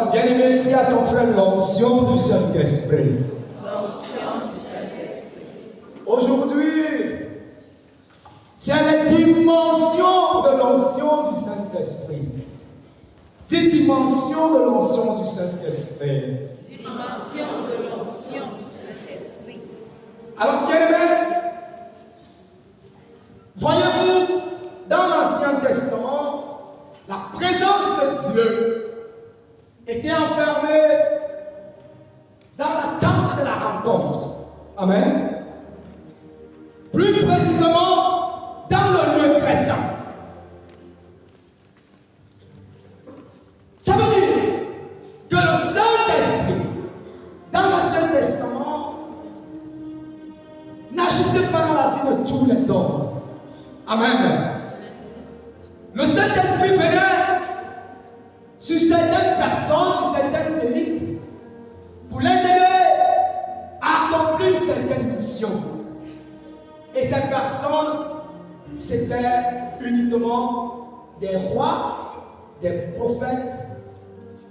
Alors, bien-aimé, dis à ton frère l'onction du Saint-Esprit. L'onction du Saint-Esprit. Aujourd'hui, c'est la dimension de l'onction du Saint-Esprit. Des dimensions de l'onction du Saint-Esprit. Dimension de l'onction du Saint-Esprit. Alors, bien-aimé, voyez-vous, dans l'Ancien Testament, la présence de Dieu était enfermée dans la tente de la rencontre. Amen. Plus précisément, dans le lieu très saint. Ça veut dire que le Saint-Esprit, dans l'Ancien Testament, n'agissait pas dans la vie de tous les hommes. Amen. Le Saint-Esprit venait sur certaines personnes, sur certaines élites, pour les aider à accomplir certaines missions. Et ces personnes, c'était uniquement des rois, des prophètes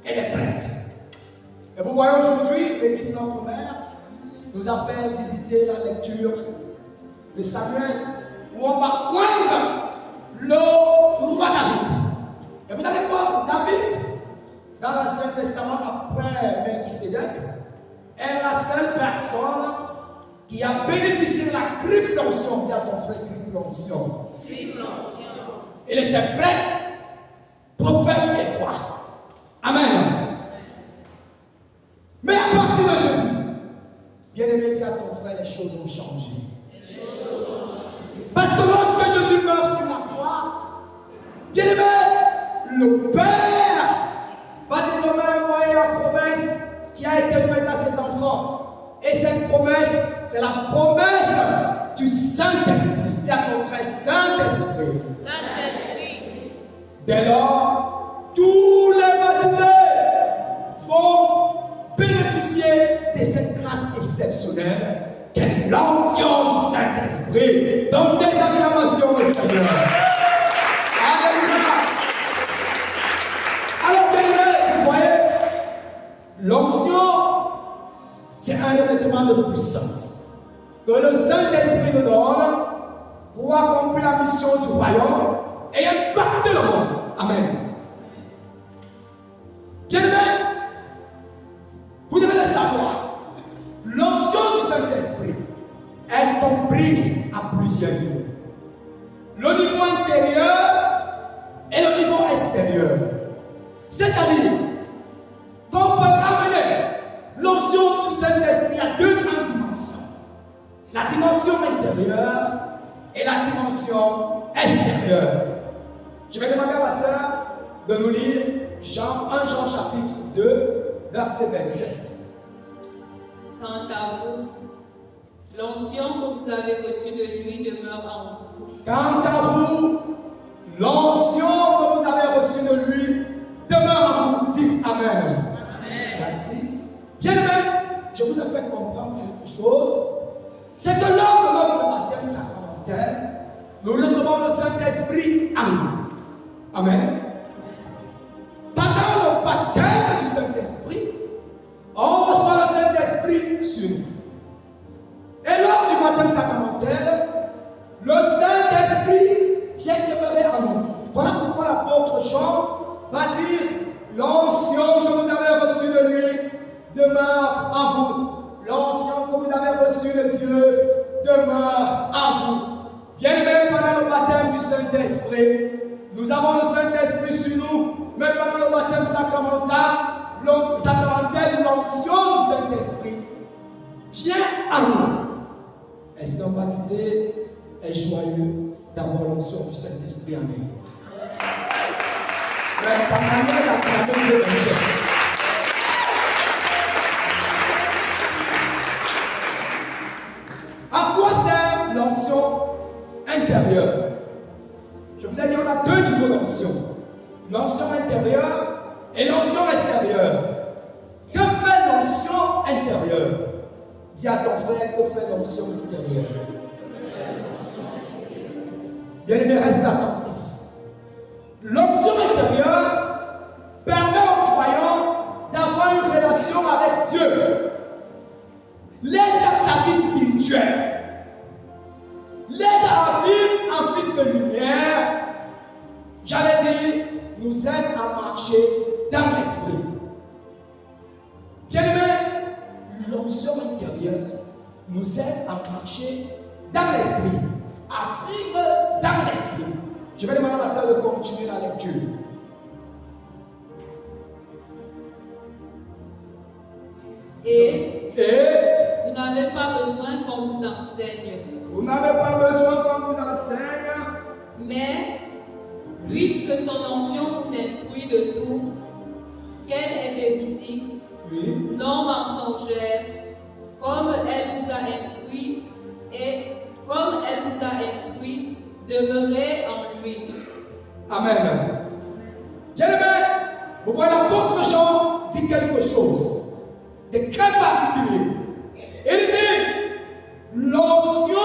et des prêtres. Et vous voyez aujourd'hui, l'Église Notre Mère nous a fait visiter la lecture de Samuel, où on va poindre le roi David. Et vous allez voir, David, dans l'Ancien Testament, après Melchisédek, est la seule personne qui a bénéficié de la triple onction. Dis à ton frère, triple onction. Triple onction. Il était prêtre, prophète et roi. Amen. Mais à partir de Jésus, bien aimé, dis à ton frère, les choses ont changé. Parce que lorsque Jésus meurt sur la croix, bien aimé, le Père va désormais envoyer la promesse qui a été faite à ses enfants. Et cette promesse, c'est la promesse du Saint-Esprit. Dis à ton frère, Saint-Esprit. Saint-Esprit. Dès lors, tous les baptisés vont bénéficier de cette grâce exceptionnelle qu'est l'onction du Saint-Esprit. Donc des acclamations au Seigneur. Alléluia. Alors, bien, vous voyez, l'onction, c'est un revêtement de puissance que le Saint-Esprit nous donne pour accomplir la mission du royaume et impacter le monde. Amen. Bien aimé, vous devez le savoir. L'onction du Saint-Esprit est comprise à plusieurs niveaux. Le niveau intérieur et le niveau extérieur. C'est-à-dire qu'on peut ramener l'onction du Saint-Esprit à deux grandes dimensions. La dimension intérieure et la dimension extérieure. Je vais demander à ma sœur de nous lire 1 Jean chapitre 2, verset 27. Quant à vous, l'onction que vous avez reçue de lui demeure en vous. Quant à vous, l'onction que vous avez reçue de lui demeure en vous. Dites Amen. Amen. Merci. Bien aimé, je vous ai fait comprendre quelque chose. C'est que lors de notre baptême sacramentel, nous recevons le Saint-Esprit en nous. Amen. Pendant le baptême du Saint-Esprit, on reçoit le Saint-Esprit sur nous. Et lors du baptême sacramentel, le Saint-Esprit vient demeurer en nous. Voilà pourquoi l'apôtre Jean va dire: l'onction que vous avez reçue de lui demeure en vous. L'onction que vous avez reçue de Dieu demeure en vous. Bien aimé, pendant le baptême du Saint-Esprit, nous avons le Saint-Esprit sur nous, mais pendant le baptême sacramentel, l'onction du Saint-Esprit vient à nous. Est-ce qu'un baptisé est joyeux d'avoir l'onction du Saint-Esprit en lui? Mais pendant la pratique de Dieu. À quoi sert l'onction intérieure? Je vous ai dit, on a deux niveaux d'onction. L'onction intérieure et l'onction extérieure. Que fait l'onction intérieure? Dis à ton frère, que fait l'onction intérieure? Bien aimé, reste attentif. L'onction intérieure permet aux croyants nous aide à marcher dans l'esprit. Bien-aimés, l'onction intérieure nous aide à marcher dans l'esprit, à vivre dans l'esprit. Je vais demander à la salle de continuer la lecture. Et vous n'avez pas besoin qu'on vous enseigne. Vous n'avez pas besoin qu'on vous enseigne. Mais, puisque son onction vous instruit de tout, qu'elle est véridique, Oui. non mensongère, comme elle vous a instruit, et comme elle vous a instruit, demeurez en lui. Amen. Bien-aimés, vous voyez l'apôtre Jean dit quelque chose de très particulier. Il dit, l'onction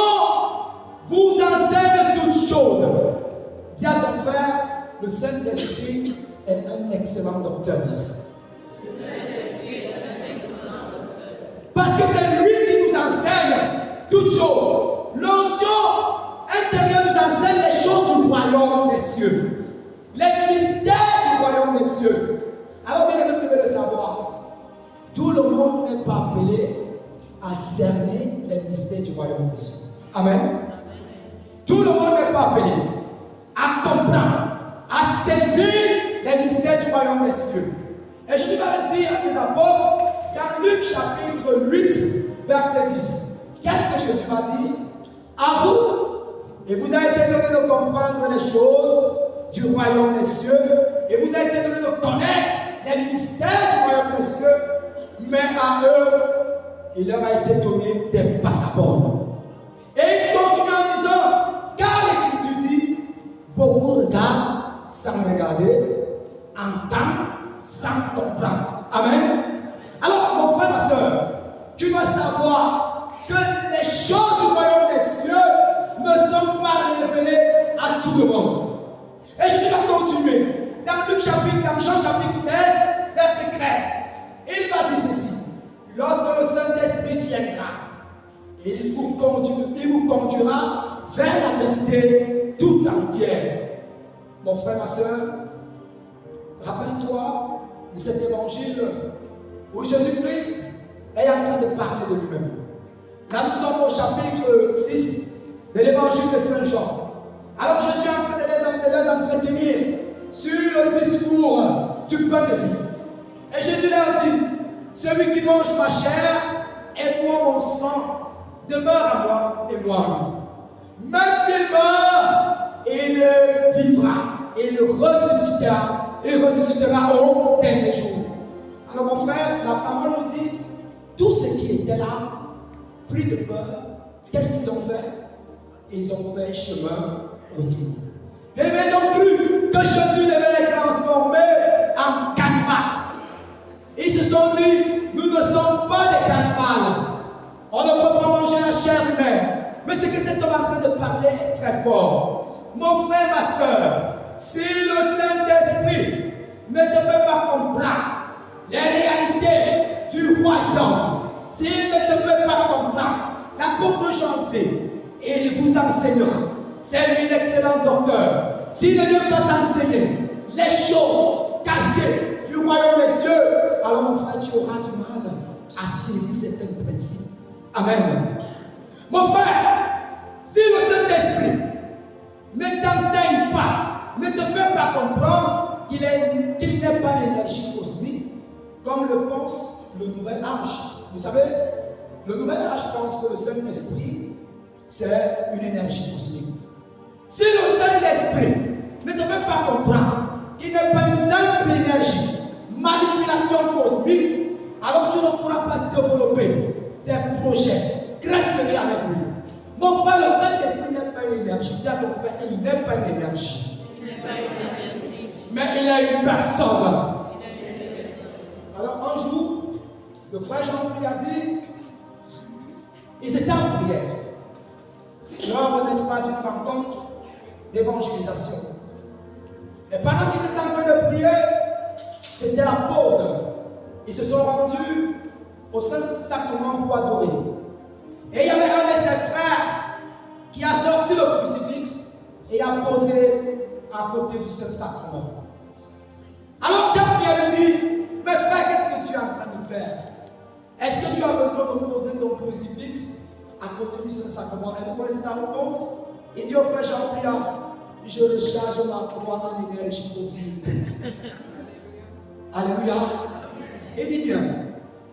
vous enseigne toutes choses. Dis à ton frère, le Saint-Esprit est un excellent docteur. Parce que c'est lui qui nous enseigne toutes choses. L'onction intérieure nous enseigne les choses du royaume des cieux. Les mystères du royaume des cieux. Alors bien aimé, vous devez le savoir. Tout le monde n'est pas appelé à cerner les mystères du royaume des cieux. Amen. Tout le monde n'est pas appelé à comprendre, à saisir les mystères du royaume des cieux. Et Jésus va le dire à ses apôtres dans Luc chapitre 8, verset 10. Qu'est-ce que Jésus va dire? À vous, et vous a été donné de comprendre les choses du royaume des cieux, et vous a été donné de connaître les mystères du royaume des cieux, mais à eux, il leur a été donné des paraboles. Et il continue en disant, car l'Écriture dit, beaucoup regardent sans regarder, entendent sans comprendre. Amen. Alors, mon frère, ma soeur, tu dois savoir que les choses du royaume des cieux ne sont pas révélées à tout le monde. Et je vais continuer. Dans Jean chapitre 16, verset 13, il va dire ceci. Lorsque le Saint-Esprit viendra, il vous conduira vers la vérité tout entière. Mon frère, ma soeur, rappelle-toi de cet évangile où Jésus-Christ est en train de parler de lui-même. Là, nous sommes au chapitre 6 de l'évangile de Saint Jean. Alors, je suis en train de les entretenir sur le discours du pain de vie. Et Jésus leur dit, celui qui mange ma chair et boit mon sang demeure à moi et moi en lui. Même s'il meurt, il vivra, il ressuscitera au dernier jour. Alors mon frère, la parole nous dit, tous ceux qui étaient là, pris de peur, qu'est-ce qu'ils ont fait? Ils ont fait chemin retour. Et ils ont cru que Jésus devait les transformer en cannibales. Ils se sont dit, nous ne sommes pas des cannibales. On ne peut pas manger la chair humaine. Mais ce que cet homme est en train de parler est très fort. Mon frère, ma soeur, si le Saint-Esprit ne te fait pas comprendre les réalités du royaume, s'il ne te fait pas comprendre, l'apôtre Jean dit, il vous enseignera. C'est lui l'excellent docteur. S'il ne vient pas t'enseigner les choses cachées du royaume des cieux, alors mon frère, tu auras du mal à saisir certains principes. Amen. Mon frère, si le Saint-Esprit ne t'enseigne pas, ne te fait pas comprendre qu'il n'est pas l'énergie cosmique, comme le pense le nouvel âge. Vous savez, le nouvel âge pense que le Saint-Esprit, c'est une énergie cosmique. Si le Saint-Esprit ne te fait pas comprendre qu'il n'est pas une simple énergie, manipulation cosmique, alors tu ne pourras pas développer des projets, grâce avec lui. Mon frère, le Saint-Esprit n'est pas une énergie. Dis à ton frère, il n'est pas une énergie. Mais il a une personne. Alors un jour, le frère Jean-Pierre a dit, ils étaient en prière. Lors, n'est-ce pas, d'une rencontre d'évangélisation. Et pendant qu'ils étaient en train de prier, c'était la pause. Ils se sont rendus au Saint-Sacrement pour adorer. Et il y avait un de ses frères qui a sorti le crucifix et a posé à côté du Saint-Sacrement. crucifix a contenu ce sacrement. Et vous connaissez sa réponse? Il dit au frère Jean-Pierre, je recharge ma croix en énergie cosmique. Alléluia. Il dit bien,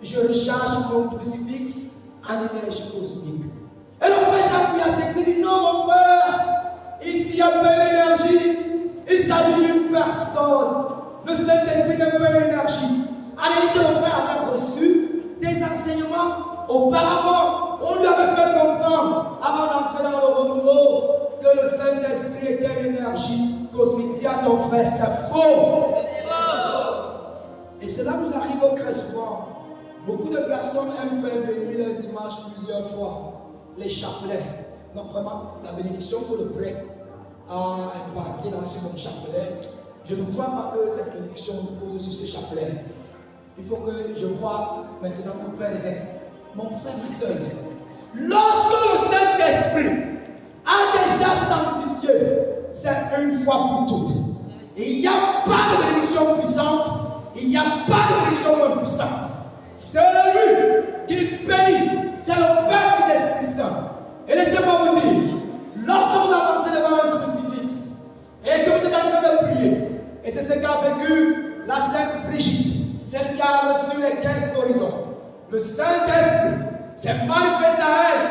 je recharge mon crucifix en énergie cosmique. Et le frère Jean-Pierre s'écrit, non mon frère, ici il y a plein d'énergie. Il s'agit d'une personne. Le Saint-Esprit n'est pas l'énergie. En réalité, le frère avait reçu des enseignements auparavant. On lui avait fait comprendre, avant d'entrer dans le renouveau, que le Saint-Esprit était l'énergie cosmique. Dis à ton frère, c'est faux. Et cela nous arrive très souvent. Beaucoup de personnes aiment faire bénir les images plusieurs fois. Les chapelets. Donc vraiment, la bénédiction que le prêtre a impartie dans ce bon chapelet. Je ne crois pas que cette bénédiction repose sur ce chapelet. Il faut que je vois maintenant mon père évêque, mon frère, ma soeur. Lorsque le Saint-Esprit a déjà sanctifié, c'est une fois pour toutes. Il n'y a pas de bénédiction puissante, il n'y a pas de bénédiction moins puissante. Celui qui paye, c'est le Père qui est Esprit Saint. Et laissez-moi vous dire, lorsque vous avancez devant un crucifix et que vous êtes en train de prier, et c'est ce qu'a vécu la Sainte Brigitte, celle qui a reçu les 15 horizons, le Saint-Esprit s'est manifesté à elle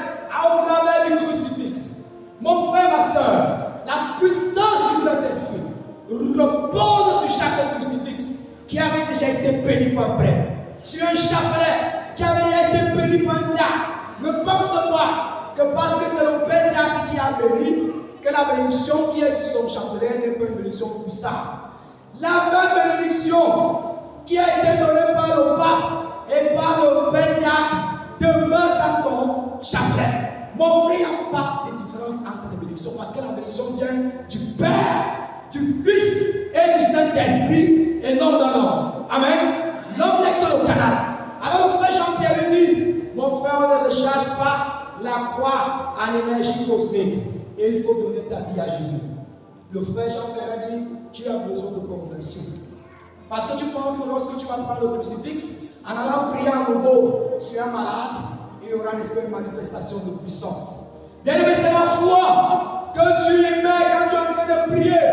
au travers du crucifix. Mon frère, ma soeur, la puissance du Saint-Esprit repose sur chaque crucifix qui avait déjà été béni par un prêtre, sur un chapelet qui avait déjà été béni par un diacre. Ne pense pas que parce que c'est le Père diacre qui a béni, que la bénédiction qui est sur son chapelet n'est pas une bénédiction puissante. La même bénédiction qui a été donnée par le pape et par le Père diacre demeure dans ton chapelet. Mon frère, il n'y a pas de différence entre les bénédictions parce que la bénédiction vient du Père, du Fils et du Saint-Esprit et non d'un homme. Amen. L'homme n'est que le canal. Alors le frère Jean-Pierre lui dit, mon frère, on ne recharge pas la croix à l'énergie cosmique. Et il faut donner ta vie à Jésus. Le frère Jean-Pierre a dit, tu as besoin de conversion. Parce que tu penses que lorsque tu vas prendre le crucifix, en allant prier à nouveau sur un malade, il y aura une manifestation de puissance. Bien aimé, c'est la foi que tu émets quand tu es en train de prier.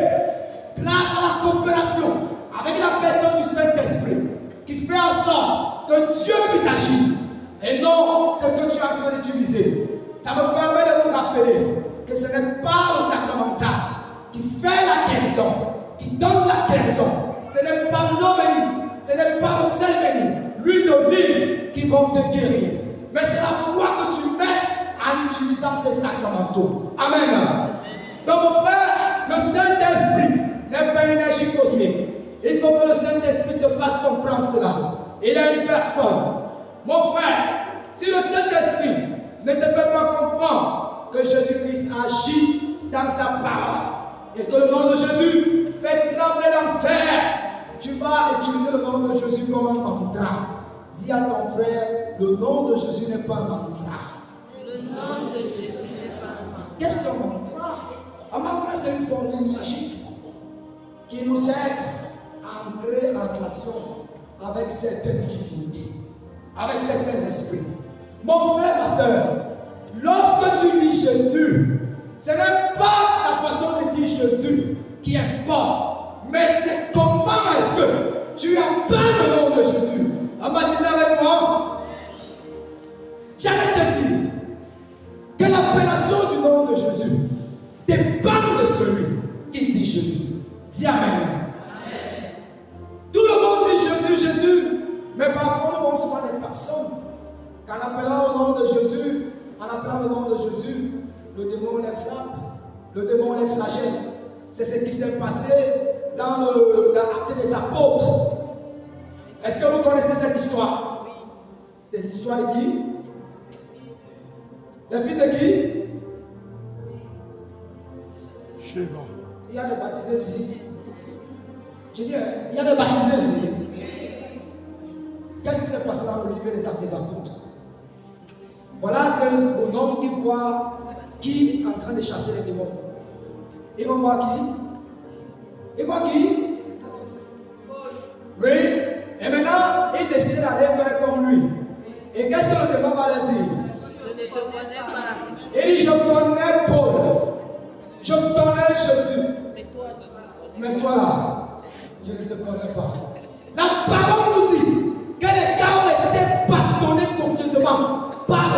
Grâce à la coopération avec la personne du Saint-Esprit qui fait en sorte que Dieu puisse agir et non ce que tu es en train d'utiliser. Ça me permet de vous rappeler que ce n'est pas le sacramental qui fait la guérison, qui donne la guérison. Ce n'est pas l'eau bénite, ce n'est pas le sel béni, l'huile d'olive qui vont te guérir. Mais c'est la foi que tu mets en utilisant ces sacramentaux. Amen. Donc mon frère, le Saint-Esprit n'est pas une énergie cosmique. Il faut que le Saint-Esprit te fasse comprendre cela. Il est une personne. Mon frère, si le Saint-Esprit ne te fait pas comprendre que Jésus-Christ agit dans sa parole et que le nom de Jésus fait trembler l'enfer, tu vas utiliser le nom de Jésus comme un mantra. Dis à ton frère, le nom de Jésus n'est pas un mantra. Le nom de Jésus n'est pas un mantra. Qu'est-ce qu'un mantra? Un mantra, c'est une formule magique qui nous aide à entrer en relation avec certaines divinités, avec certains esprits. Mon frère, ma soeur, lorsque tu dis Jésus, ce n'est pas la façon de dire Jésus qui importe, mais c'est comment est-ce que tu appelles le nom de Jésus. En baptisant avec moi, j'allais te dire que l'appellation du nom de Jésus dépend de celui qui dit Jésus. Dis Amen. Amen. Tout le monde dit Jésus, Jésus, mais parfois nous voyons souvent des personnes qu'en appelant le nom de Jésus, en appelant le nom de Jésus, le démon les frappe, le démon les flagelle. C'est ce qui s'est passé dans l'acte des apôtres. Est-ce que vous connaissez cette histoire? C'est l'histoire de qui? Le fils de qui? Sheva. Il y a des baptisés ici. Je dis, il y a des baptisés ici. Qu'est-ce qui s'est passé dans le livre des actes des apôtres? Voilà un bonhomme qui voit qui est en train de chasser les démons. Il va voir qui? Il voit qui? Oui. Et maintenant, il décide d'aller faire comme lui. Et qu'est-ce que le démon va leur dire?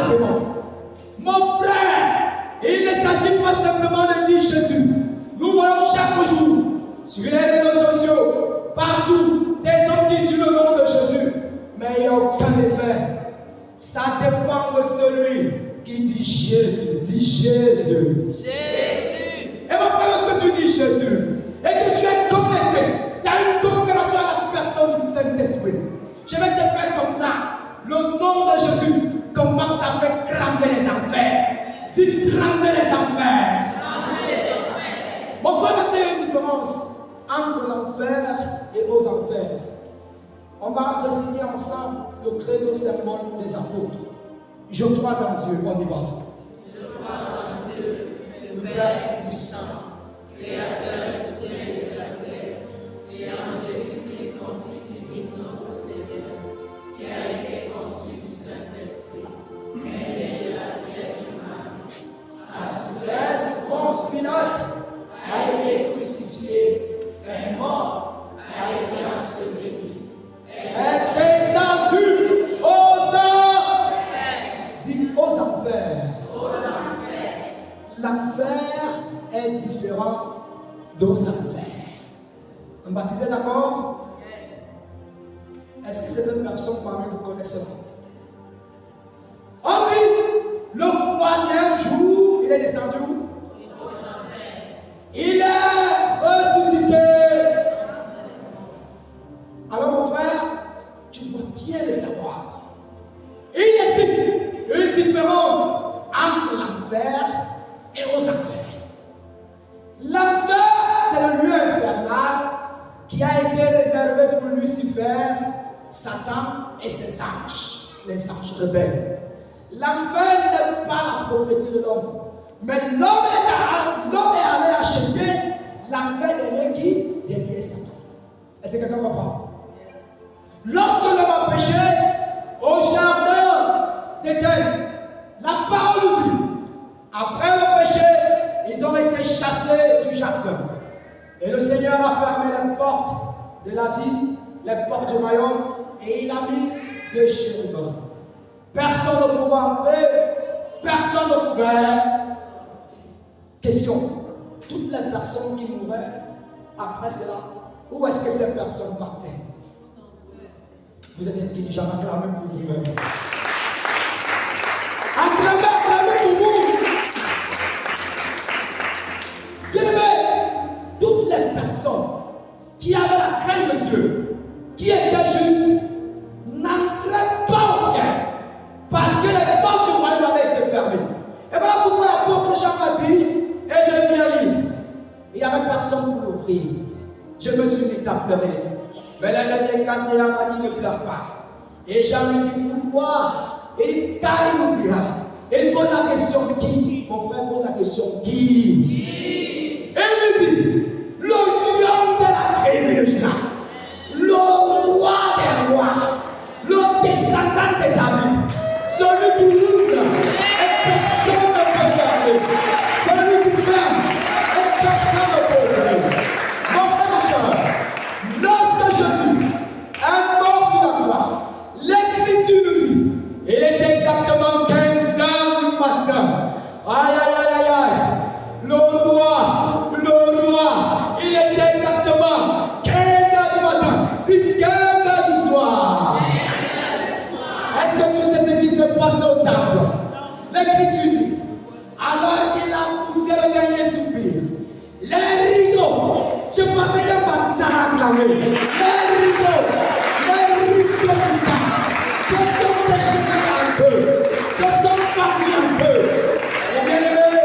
le démon. Mon frère, il ne s'agit pas simplement de dire Jésus. Nous voyons chaque jour, sur les réseaux sociaux, partout, des hommes qui tuent le nom de Jésus. Mais il n'y a aucun effet. Ça dépend de celui qui dit Jésus. Dis Jésus. Jésus. Et mon frère, lorsque tu dis Jésus, et que tu es connecté, tu as une coopération avec la personne du Saint-Esprit, je vais te faire comprendre. Le nom de Jésus commence à faire trembler les enfers. Dis trembler les enfers. Mon frère, c'est une différence entre l'enfer et aux enfers. On va réciter ensemble le credo sermon des apôtres. Je crois en Dieu, on y va. Je crois en Dieu, le Père puissant, Créateur du ciel et de la terre, et en Jésus-Christ, son Fils unique, notre Seigneur, qui a été conçu du Saint-Esprit, né de la Vierge Marie, A souffert sous Ponce Pilate, a été crucifié, est mort, a été enseveli, est descendu aux enfers. Dis aux enfers. L'enfer est différent d'aux enfers. On baptisé d'accord? Est-ce que c'est une personne parmi vous connaissez? On dit, le troisième jour, il est descendu où? Il est ressuscité. Alors mon frère, tu dois bien le savoir. Il existe une différence entre l'enfer et aux enfers. L'enfer, c'est le lieu infernal qui a été réservé pour Lucifer, Satan et ses anges, les anges rebelles. L'enfer n'est pas la propriété de l'homme. Mais l'homme est allé acheter l'enfer derrière qui? Derrière Satan. Est-ce que quelqu'un comprend? Lorsque l'homme a péché au jardin d'Éden, la parole nous dit, après le péché, ils ont été chassés du jardin. Et le Seigneur a fermé les portes de la vie, les portes du royaume, et il a mis deux chérubins. Personne ne pouvait entrer, personne ne pouvait. Question, toutes les personnes qui mouraient après cela, où est-ce que ces personnes partaient? Vous êtes intelligents, acclamez pour vous-même. Acclamez pour vous. Bien-aimés, toutes les personnes qui avaient la crainte de Dieu, qui étaient justes, n'entraient pas au ciel, parce que les portes du royaume avaient été fermées. Et voilà pourquoi l'apôtre Jean a dit, et j'ai mis un livre, il n'y avait personne pour l'ouvrir. Je me suis mis à pleurer. Mais la dernière candidate m'a dit ne pleure pas. Et Jean lui dit pourquoi? Et quand il ouvrira, il pose la question qui? Mon frère pose la question qui? Et il lui dit le lion de la tribu de Juda, le roi des rois, le descendant de David, celui qui ouvre et personne ne peut fermer, celui qui ferme et personne ne peut ouvrir. Mon frère, ma soeur, lorsque Jésus est mort sur la croix, l'Écriture nous dit, il est exactement 15 heures du matin. Aïe, aïe, aïe, aïe, aïe. Le roi, il est exactement 15 heures du matin. Dis 15 heures du soir. Est-ce que tu sais ce qui s'est passé au temple? L'Écriture dit, alors qu'il a poussé le dernier soupir, les rideaux, je pensais qu'un baptiste a acclamé, les rideaux du temple se sont déchirés un peu, se sont partis un peu. Et bien aimé,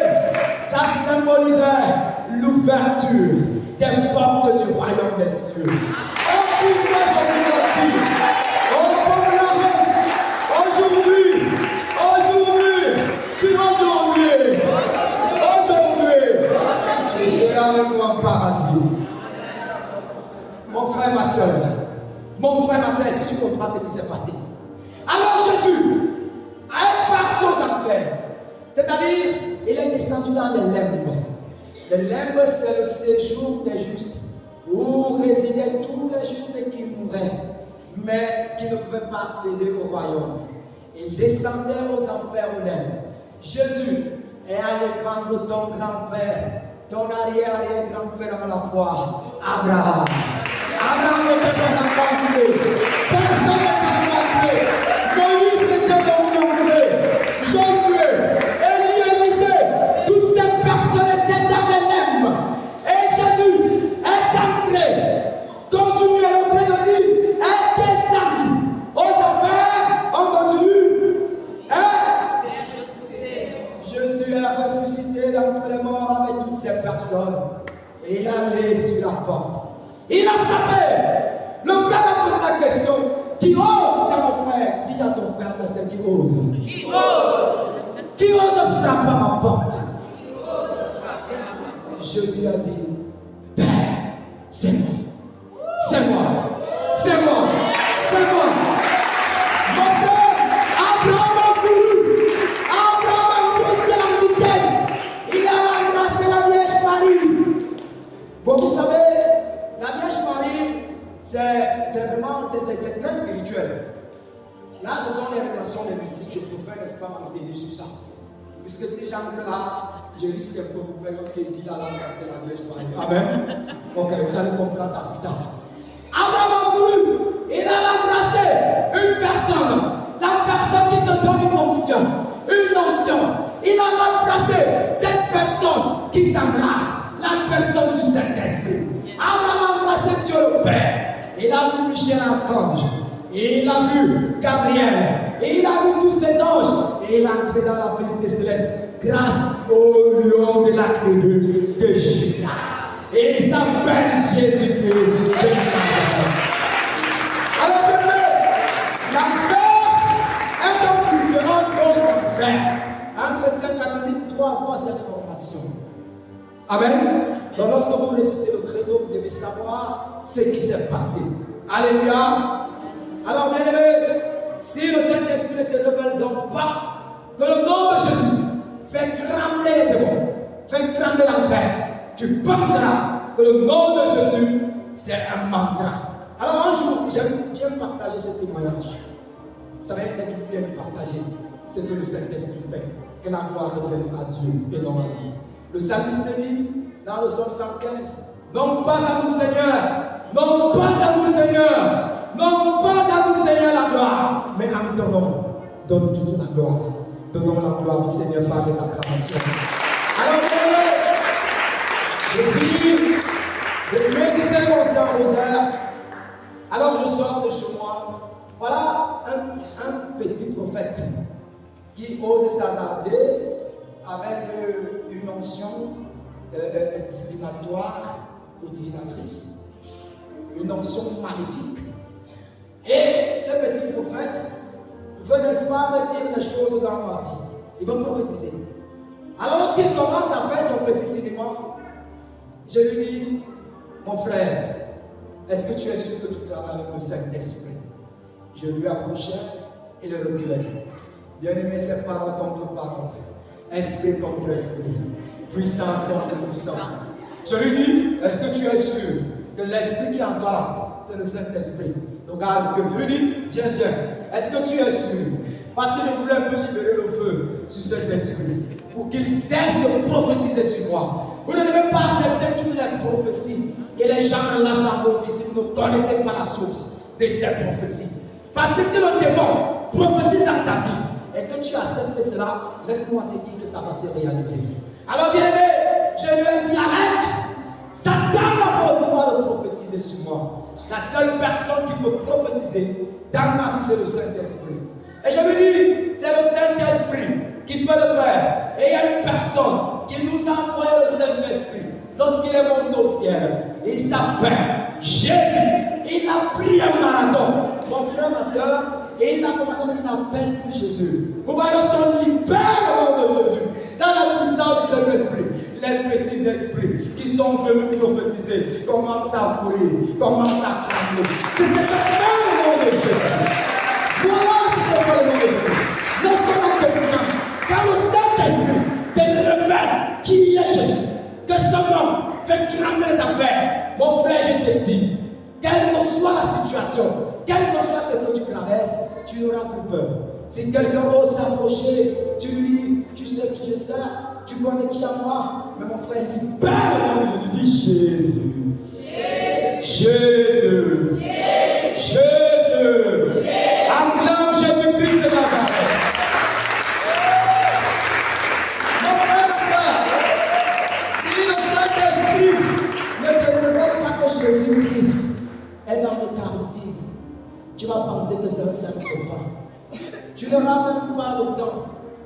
ça symbolisait l'ouverture des portes du royaume des cieux. Et pourquoi je vous le dis? Aujourd'hui, tu seras avec moi en paradis. Mon frère, ma soeur, est-ce que tu comprends ce qui s'est passé? Alors Jésus est parti aux enfers, c'est-à-dire il est descendu dans les limbes. Les limbes, c'est le séjour des justes, où résidaient tous les justes qui mouraient, mais qui ne pouvaient pas accéder au royaume. Il descendait aux enfers où l'aime. Jésus est allé prendre ton grand-père, ton arrière-grand-père à la foi, Abraham. Abraham n'était pas encore tué. Personne n'était pas tué. Moïse n'était pas tué. Josué, Élie, Élisée, toutes ces personnes étaient dans les limbes. Et Jésus est entré. Continue à l'entrée de dire, est descendu aux enfers, on continue. Jésus est ressuscité d'entre les morts avec toutes ces personnes. Et il allait sur la porte. Il a frappé. Le père a posé la question. Qui ose, c'est mon frère. Dis à ton frère, c'est qui ose. Qui ose. Qui ose frapper à ma porte. Jésus a dit, Père, c'est moi. C'est moi. C'est moi. C'est moi. Mon frère, Abraham a couru. Abraham a poussé la vitesse. Il a embrassé la Vierge Marie. Bon, vous savez, la Vierge Marie, c'est vraiment, c'est très spirituel. Là, ce sont les relations des mystiques. Je préfère, n'est-ce pas, m'entraîner sur ça. Puisque si j'entre là, je risque de vous faire lorsqu'il dit là, l'embrasser la Vierge Marie. Amen. Ok, vous allez comprendre ça plus tard. Abraham a voulu, il a embrassé une personne. La personne qui te donne une onction. Une onction. Il a embrassé cette personne qui t'embrasse. La personne du Saint-Esprit. Abraham a embrassé Dieu le Père. Il a vu Michel Archange. Et il a vu Gabriel. Et il a vu tous ces anges. Et il a entré dans la félicité céleste grâce au lion de la tribu de Juda. Et il s'appelle Jésus-Christ. Alors, l'enfer est donc différent aux enfers. Un chrétien catholique doit avoir cette formation. Amen. Donc, lorsque vous récitez le credo, vous devez savoir ce qui s'est passé. Alléluia. Alors, bien aimé, si le Saint-Esprit ne te révèle donc pas que le nom de Jésus fait trembler les démons, fait trembler l'enfer, tu penseras que le nom de Jésus, c'est un mantra. Alors, un jour, j'aime bien partager ce témoignage. Vous savez, c'est qui vient de partager ce que le Saint-Esprit fait, que la gloire revienne à Dieu et non à nous. Le psalmiste dit dans le psaume 115, non pas à nous, Seigneur, non pas à nous, Seigneur, non pas à nous, Seigneur, la gloire, mais en ton nom, donne toute la gloire. Donnons la gloire au Seigneur par les acclamations. Alors, je prie de méditer mon sang rosaire. Alors, je sors de chez moi. Voilà un petit prophète qui ose s'hasarder avec une onction divinatoire ou divinatrice, une onction magnifique. Et ce petit prophète veut, n'est-ce pas, me dire les choses dans ma vie. Il va prophétiser. Alors, lorsqu'il commence à faire son petit cinéma, je lui dis, mon frère, est-ce que tu es sûr que tu travailles avec le Saint-Esprit? Je lui approchais et le reculais. Bien-aimé, c'est parole contre parole, esprit contre esprit, puissance contre puissance. Je lui dis, est-ce que tu es sûr que l'esprit qui est en toi, c'est le Saint-Esprit? Donc, je lui dis, tiens, est-ce que tu es sûr? Parce que je voulais un peu libérer le feu sur cet esprit, pour qu'il cesse de prophétiser sur moi. Vous ne devez pas accepter toutes les prophéties que les gens lâchent la prophétie, vous ne connaissez pas la source de ces prophéties. Parce que si le démon prophétise dans ta vie et que tu acceptes cela, laisse-moi te dire que ça va se réaliser. Alors, bien aimé, je lui ai dit, arrête, Satan n'a pas le droit de prophétiser sur moi. La seule personne qui peut prophétiser dans ma vie, c'est le Saint-Esprit. Et je lui dis, c'est le Saint-Esprit qui peut le faire. Et il y a une personne qui nous a envoyé le Saint-Esprit lorsqu'il est monté au ciel. Il s'appelle Jésus. Il a pris un marathon. Mon frère, ma soeur, et il a commencé à me dire, n'appelle plus Jésus. Vous voyez, lorsqu'on libère le nom de Jésus, dans la puissance du Saint-Esprit, les petits esprits qui sont venus prophétiser commencent à courir, commencent à cramer. C'est ce que fait le nom de Jésus. Voilà ce que fait le nom de Jésus. Lorsqu'on a confiance, quand le Saint-Esprit te révèle qui est Jésus, que ce nom fait cramer les affaires, mon frère, je te dis, quelle que soit la situation, quel que soit ce que tu traverses, tu n'auras plus peur. Ce Si quelqu'un ose s'approcher, tu lui dis, tu sais qui je suis, tu connais qui est moi. Mais mon frère, libère-moi. Je dis Jésus. Jésus. Jésus. Acclame Jésus-Christ de Nazareth. Mon frère, si le Saint-Esprit ne te révèle pas que Jésus-Christ est dans l'Eucharistie, tu vas penser que c'est un simple repas. Tu n'auras même pas le temps.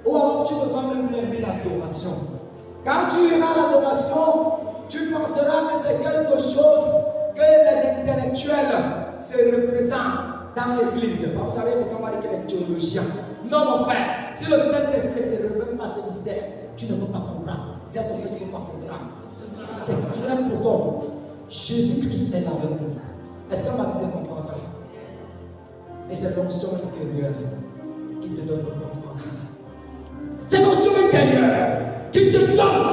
Ou alors tu ne vas même aimer l'adoration. Quand tu iras à l'adoration, tu penseras que c'est quelque chose que les intellectuels se représentent dans l'église. Vous savez, comment on va dire que les théologiens. Non, mon frère, si le Saint-Esprit ne te révèle pas ce mystère, tu ne peux pas comprendre. Dis à ton frère, tu ne peux pas comprendre. C'est clair pour toi. Jésus-Christ est avec nous. Est-ce qu'un baptisé comprend ça? Et c'est l'onction intérieure qui te donne le compréhension. C'est l'onction intérieure qui te donne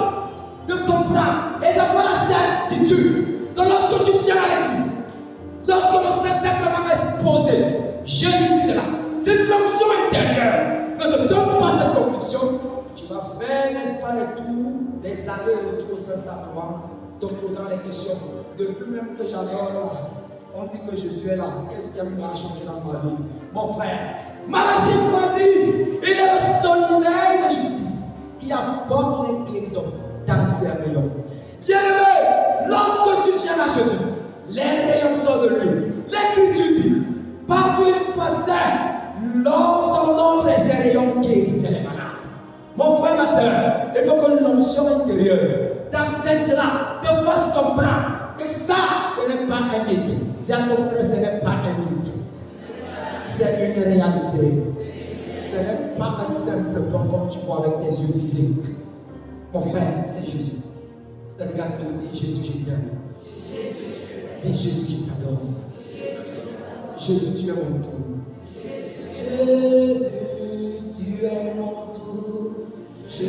de comprendre et d'avoir la certitude que lorsque tu viens à l'église, lorsque le Saint-Sacrement est posé, Jésus est là. C'est l'onction intérieure. Ne te donne pas cette conviction. Tu vas faire, n'est-ce pas, le tour des allers-retours au Saint-Sacrement, te posant les questions. Depuis même que j'adore là, on dit que Jésus est là. Qu'est-ce qui a changé dans ma vie? Mon frère, Malachie m'a dit, il est le solennel de justice qui apporte les guérisons dans ses rayons. Bien-aimé, lorsque tu viens à Jésus, les rayons sortent de lui. L'Écriture dit, partout il passait, son ombre et ses rayons guérissaient les malades. Mon frère, ma soeur, il faut que l'onction intérieure t'enseigne cela, te fasse comprendre que ça, ce n'est pas un mythe. Dis à ton frère, ce n'est pas un mythe. C'est une réalité. Ce n'est pas un simple plan comme tu vois avec tes yeux physiques. Mon frère, c'est Jésus. Regarde-le, dis Jésus, je t'aime. Dis Jésus, je t'adore. Jésus, tu es mon tout. Jésus, tu es mon tout. Je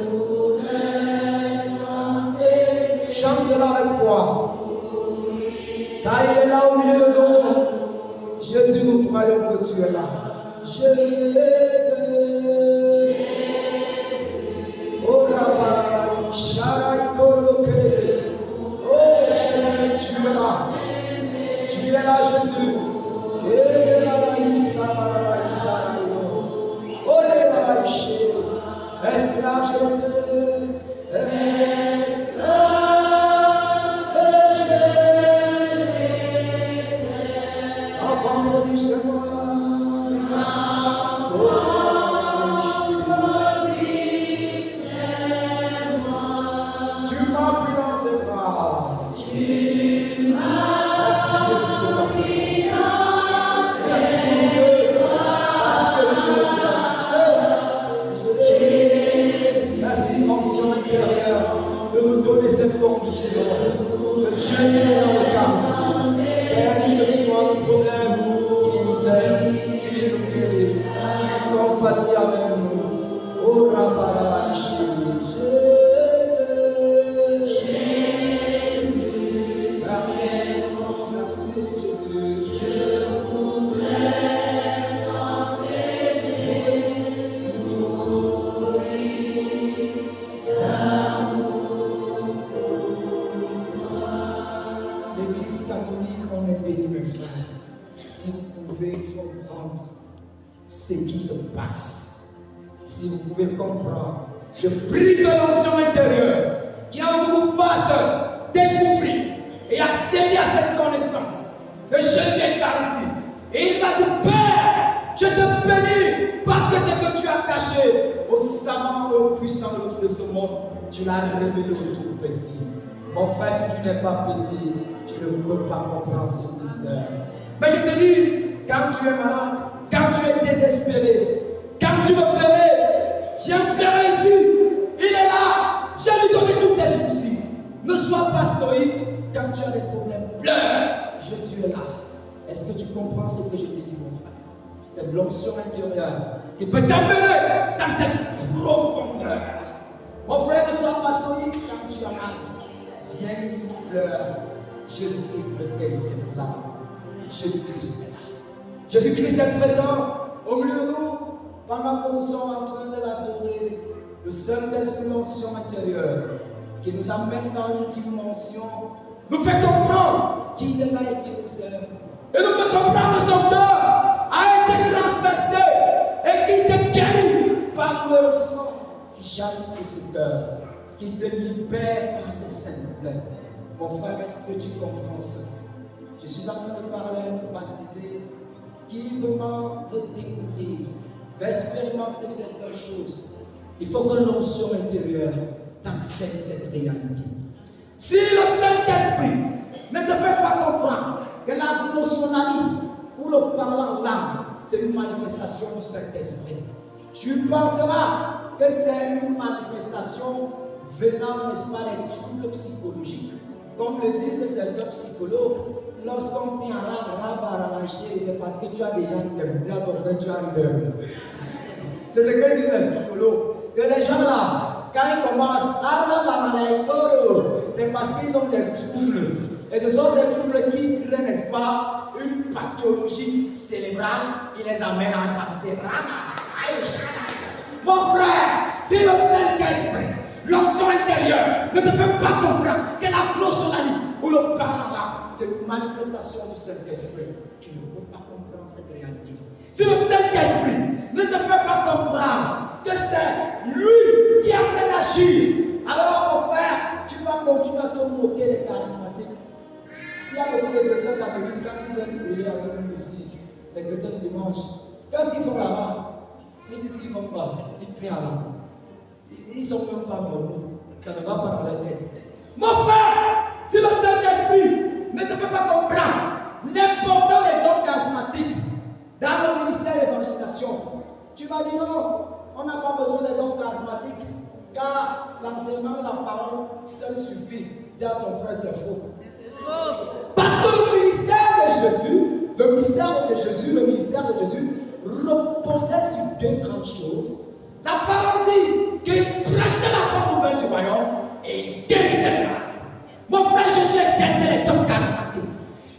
voudrais tenter. Chante cela avec foi. Car il est là au milieu de nous. Jésus, nous croyons que tu es là. Jésus. Oh, Rabbi, Sharai Koloke. Oh, Jésus, tu es là. Tu es là, Jésus. Oh, les Rabbi, esclave, cette conviction que Jésus est dans le cas. Père, qu'il soit le problème qui nous aime, qui nous guérit, qui compatit avec nous. Oh, Rabbi, Jésus. Merci, merci Jésus. Je voudrais t'entrer. L'Église catholique, on est béni, mes frères. Si vous pouvez comprendre ce qui se passe, si vous pouvez comprendre, je prie que l'onction intérieure qui en vous fasse découvrir et accéder à cette connaissance de Jésus Eucharistique. Et il va dire, Père, je te bénis parce que ce que tu as caché aux savants et aux puissants de ce monde, tu l'as révélé au tout petit. Mon frère, si tu n'es pas petit, tu ne peux pas comprendre ce mystère. Mais je te dis, quand tu es malade, quand tu es désespéré, quand tu veux pleurer, viens pleurer ici. Il est là. Viens lui donner tous tes soucis. Ne sois pas stoïque. Quand tu as des problèmes, pleure. Jésus est là. Est-ce que tu comprends ce que je te dis, mon frère? C'est l'onction intérieure qui peut t'amener dans cette profondeur. Mon frère, ne sois pas stoïque quand tu as mal. Viens ici, pleure. Jésus-Christ est là. Jésus-Christ est là. Jésus-Christ est présent au milieu de nous. pendant que nous sommes en train de l'adorer, le Saint-Esprit, l'onction intérieure, qui nous amène dans une dimension, nous fait comprendre qu'il est là et qu'il nous aime. Et nous fait comprendre que son cœur a été transpercé et qu'il te guérit par le sang qui jaillisse de ce cœur, qui te libère par ses saints. Mon frère, est-ce que tu comprends ça? Je suis en train de parler à un baptisé qui vraiment veut découvrir, veut expérimenter cette chose. Il faut que l'onction intérieure t'enseigne cette réalité. Si le Saint-Esprit ne te fait pas comprendre que la glossonalie ou le parlant en langue, c'est une manifestation du Saint-Esprit, tu penseras que c'est une manifestation venant, n'est-ce pas, des troubles psychologiques. Comme le disent certains psychologues, lorsqu'on prie en langue, c'est parce que tu as déjà une dème. Dis à ton frère, tu as une dème. C'est ce que disent les psychologues. Que les gens là, quand ils commencent à c'est parce qu'ils ont des troubles. Et ce sont ces troubles qui créent, n'est-ce pas, une pathologie cérébrale qui les amène à danser. Mon frère, si le Saint-Esprit, l'onction intérieure, ne te fait pas comprendre que la glossonalie ou le parlant là, c'est une manifestation du Saint-Esprit, tu ne peux pas comprendre cette réalité. Si le Saint-Esprit ne te fait pas comprendre que c'est lui qui a fait d'agir, alors mon frère, tu vas continuer à te moquer des charismatiques. Il y a beaucoup de chrétiens catholiques, quand ils viennent prier avec nous ici, les chrétiens dimanche, qu'est-ce qu'ils font là-bas? Ils disent qu'ils ne font pas, ils prient en langue. Ils ne sont même pas normaux, ça ne va pas dans la tête. Mon frère, si le Saint-Esprit ne te fait pas comprendre l'importance des dons charismatiques dans le ministère d'évangélisation, tu vas dire non, on n'a pas besoin des dons charismatiques, car l'enseignement de la parole seul suffit. Dis à ton frère, c'est faux. Parce que le ministère de Jésus reposait sur deux grandes choses. La parole dit qu'il prêchait la bonne nouvelle du royaume et il guérissait les malades. Mon frère Jésus exerçait les dons charismatiques.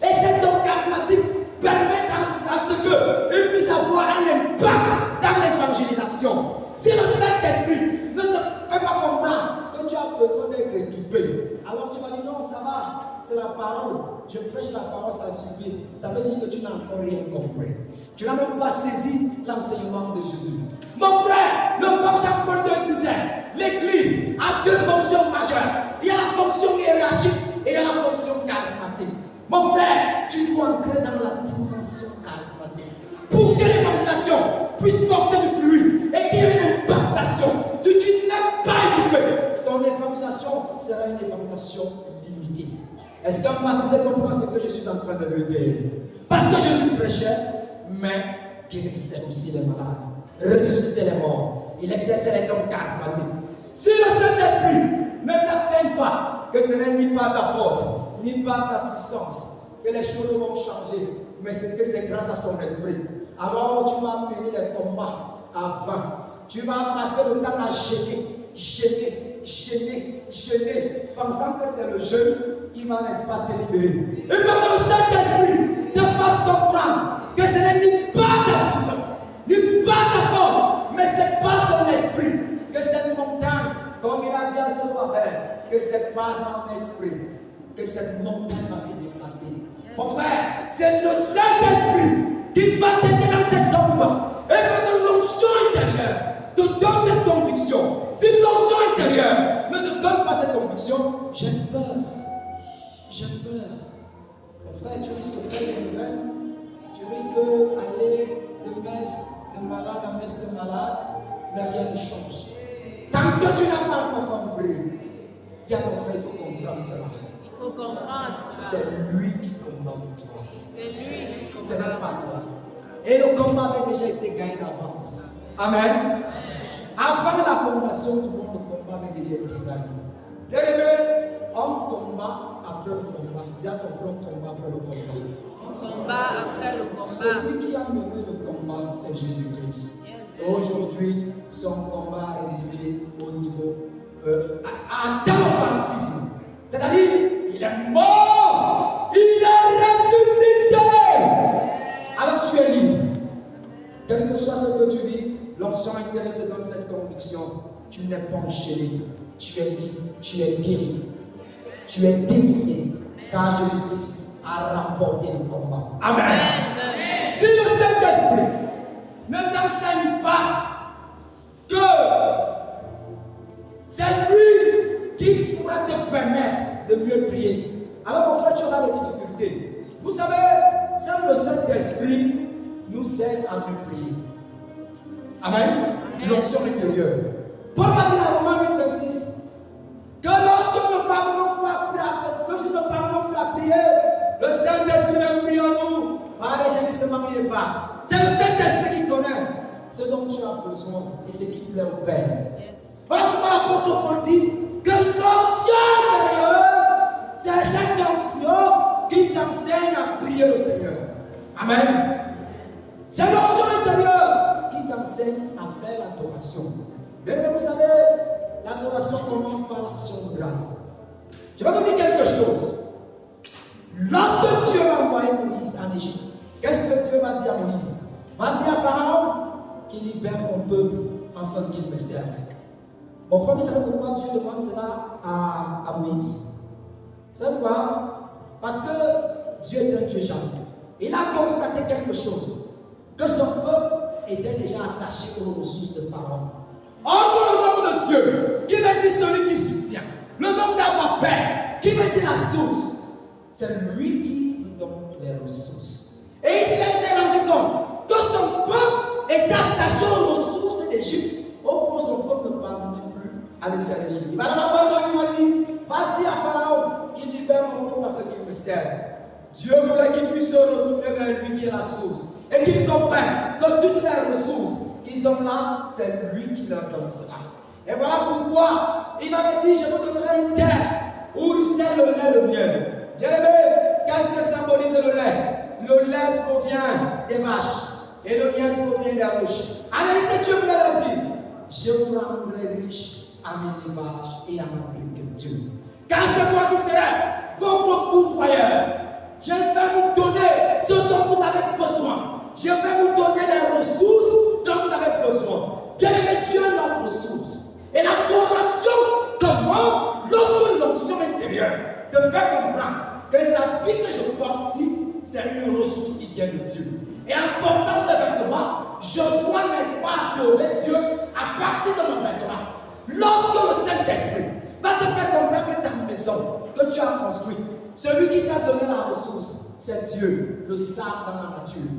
Et ces dons charismatiques permettent à ce qu'il puisse avoir un impact dans l'évangélisation. Si le Saint-Esprit ne te fait pas comprendre que tu as besoin d'être équipé, alors tu vas dire non, ça va, c'est la parole. Je prêche la parole, ça suffit. Ça veut dire que tu n'as encore rien compris. Tu n'as même pas saisi l'enseignement de Jésus. Mon frère, le pape Jean-Paul II disait, l'Église a deux fonctions majeures. Il y a la fonction hiérarchique et il y a la fonction charismatique. Mon frère, tu dois entrer dans la dimension charismatique. Pour que l'évangélisation puisse porter du fruit et qu'il y ait une impactation. Si tu n'es pas équipé, ton évangélisation sera une évangélisation limitée. Est-ce qu'un baptisé comprend ce que je suis en train de lui dire? Parce que Jésus prêchait, mais guérissait aussi les malades, ressuscitait les morts, il exerçait les dons charismatiques. Si le Saint-Esprit ne t'enseigne pas que ce n'est ni par ta force, ni par ta puissance que les choses vont changer, mais c'est que c'est grâce à son esprit, alors tu vas mener les combats à vain. Tu vas passer le temps à gêner, pensant que c'est le jeûne qui va, n'est-ce pas, te libérer. Et comme le Saint-Esprit te fasse comprendre que ce n'est ni pas ta puissance, ni pas ta force, mais c'est pas son esprit, que cette montagne, comme il a dit à son père, que c'est pas ton esprit, que cette montagne va se déplacer. Mon frère, c'est le Saint-Esprit qui va t'aider dans tes combats. Et quand l'onction intérieure te donne cette conviction, si l'onction intérieure ne te donne pas cette conviction, j'ai peur. Mon frère, tu risques de faire des nouvelles, tu risques d'aller de messe de malade en messe de malade, mais rien ne change. Tant que tu n'as pas encore compris, dis à ton frère, il faut comprendre cela. Il faut comprendre cela. C'est lui qui combat pour toi. C'est lui qui combat. Ce n'est pas toi. Et le combat avait déjà été gagné d'avance. Amen. Avant la fondation du monde, le combat avait déjà été gagné. Bien-aimé, on combat après le combat. Dis à ton frère, on combat après le combat. On combat après le combat. Celui qui a mené le combat, c'est Jésus-Christ. Yes. Aujourd'hui, son combat est arrivé au niveau dans le paroxysme. C'est-à-dire, il est mort, il est ressuscité. Alors tu es libre. Quel que soit ce que tu vis, l'on tu n'es pas enchaîné. Tu es libre, tu es guéri. Tu es délivré. Car Jésus-Christ a remporté le combat. Amen. Si le Saint-Esprit ne t'enseigne pas que c'est lui qui pourra te permettre de mieux prier, alors mon frère, tu auras des difficultés. Vous savez, seul le Saint-Esprit nous aide à mieux prier. Amen. L'onction intérieure. Paul va dire à Romains 8, 26 que lorsque nous ne parvenons plus à prier, le Saint-Esprit vient prier en nous par les gémissements et les pas. C'est le Saint-Esprit qui connaît ce dont tu as besoin et ce qui plaît au Père. Yes. Voilà pourquoi l'apôtre Paul dit que l'onction intérieure, c'est cette onction qui t'enseigne à prier le Seigneur. Amen. C'est l'onction intérieure qui t'enseigne à faire l'adoration. Bien que vous savez, l'adoration commence par l'action de grâce. Je vais vous dire quelque chose. Lorsque Dieu va envoyer Moïse en Égypte, qu'est-ce que Dieu va dire à Moïse? Va dire à Pharaon qu'il libère mon peuple afin qu'il me serve. Mon frère, vous savez pourquoi Dieu demande cela à Moïse? Vous savez pourquoi? Parce que Dieu est un Dieu jaloux. Il a constaté quelque chose, que son peuple était déjà attaché aux ressources de Pharaon. Entre le nom de Dieu, qui veut dire celui qui soutient, le nom d'Abba Père, qui veut dire la source, c'est lui qui nous donne les ressources. Et il s'est rendu compte que son peuple était attaché aux ressources d'Égypte. Au point où son peuple ne parvenait plus à le servir. Il va d'abord lui, va dire à Pharaon qu'il libère mon peuple afin qu'il me serve. Dieu voulait qu'il puisse se retourner vers lui qui est la source. Et qu'il comprenne que toutes les ressources qu'ils ont là, c'est lui qui leur donne cela. Et voilà pourquoi il m'avait dit, je vous donnerai une terre où il sait le lait, le miel. Bien aimé, qu'est-ce que symbolise le lait? Le lait provient des vaches et le miel provient des roches. En réalité, Dieu voulait leur dire, je vous rendrai riche à mes élevages et à ma agriculture. Car c'est moi qui serai votre pourvoyeur. Je vais vous donner ce dont vous avez besoin. Je vais vous donner les ressources dont vous avez besoin. Bien aimé, Dieu a leurs ressources. Et l'adoration commence lorsque l'onction intérieure te fait comprendre que la vie que je porte ici, c'est une ressource qui vient de Dieu. Et en portant ce vêtement, je dois, n'est-ce pas, adorer Dieu à partir de mon vêtement. Lorsque le Saint-Esprit va te faire comprendre que ta maison que tu as construite, celui qui t'a donné la ressource, c'est Dieu, le sable dans la nature.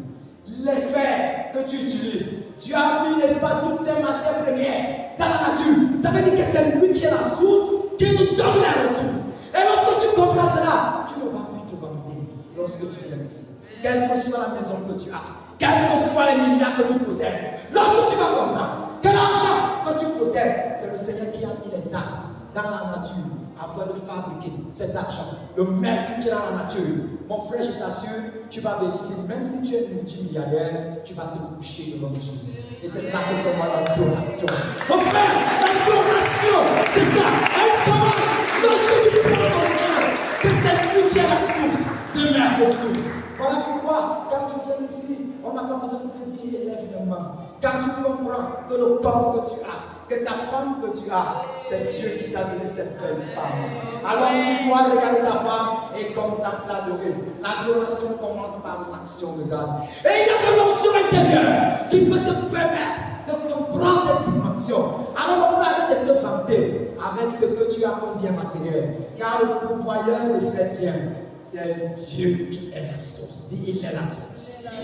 Les fers que tu utilises, tu as mis, n'est-ce pas, toutes ces matières premières dans la nature. Ça veut dire que c'est lui qui est la source, qui nous donne les ressources. Et lorsque tu comprends cela, tu ne vas plus te vanter lorsque tu viens ici. Quelle que soit la maison que tu as, quels que soient les milliards que tu possèdes, lorsque tu vas comprendre que l'argent que tu possèdes, c'est le Seigneur qui a mis les arbres dans la nature afin de fabriquer cet argent, le mercure qui est dans la nature. Mon frère, je t'assure, tu vas bénéficier, même si tu es multimilliardaire, tu vas te coucher devant les choses. Et c'est là que commence l'adoration. Mon frère, l'adoration, c'est ça. Elle commence lorsque tu prends conscience que c'est lui qui est la source de mes ressources. Voilà pourquoi, quand tu viens ici, on n'a pas besoin de te dire élève une main. Quand tu comprends que le corps que tu as, que ta femme que tu as, c'est Dieu qui t'a donné cette belle femme. Alors tu dois regarder ta femme et contempler l'adorer. L'adoration commence par l'action de grâce. Et il y a de l'onction intérieure qui peut te permettre de comprendre cette dimension. Alors on va arrêter de te vanter avec ce que tu as comme bien matériel. Car le pourvoyeur de ces biens, c'est Dieu qui est la source. Dis, il est la source.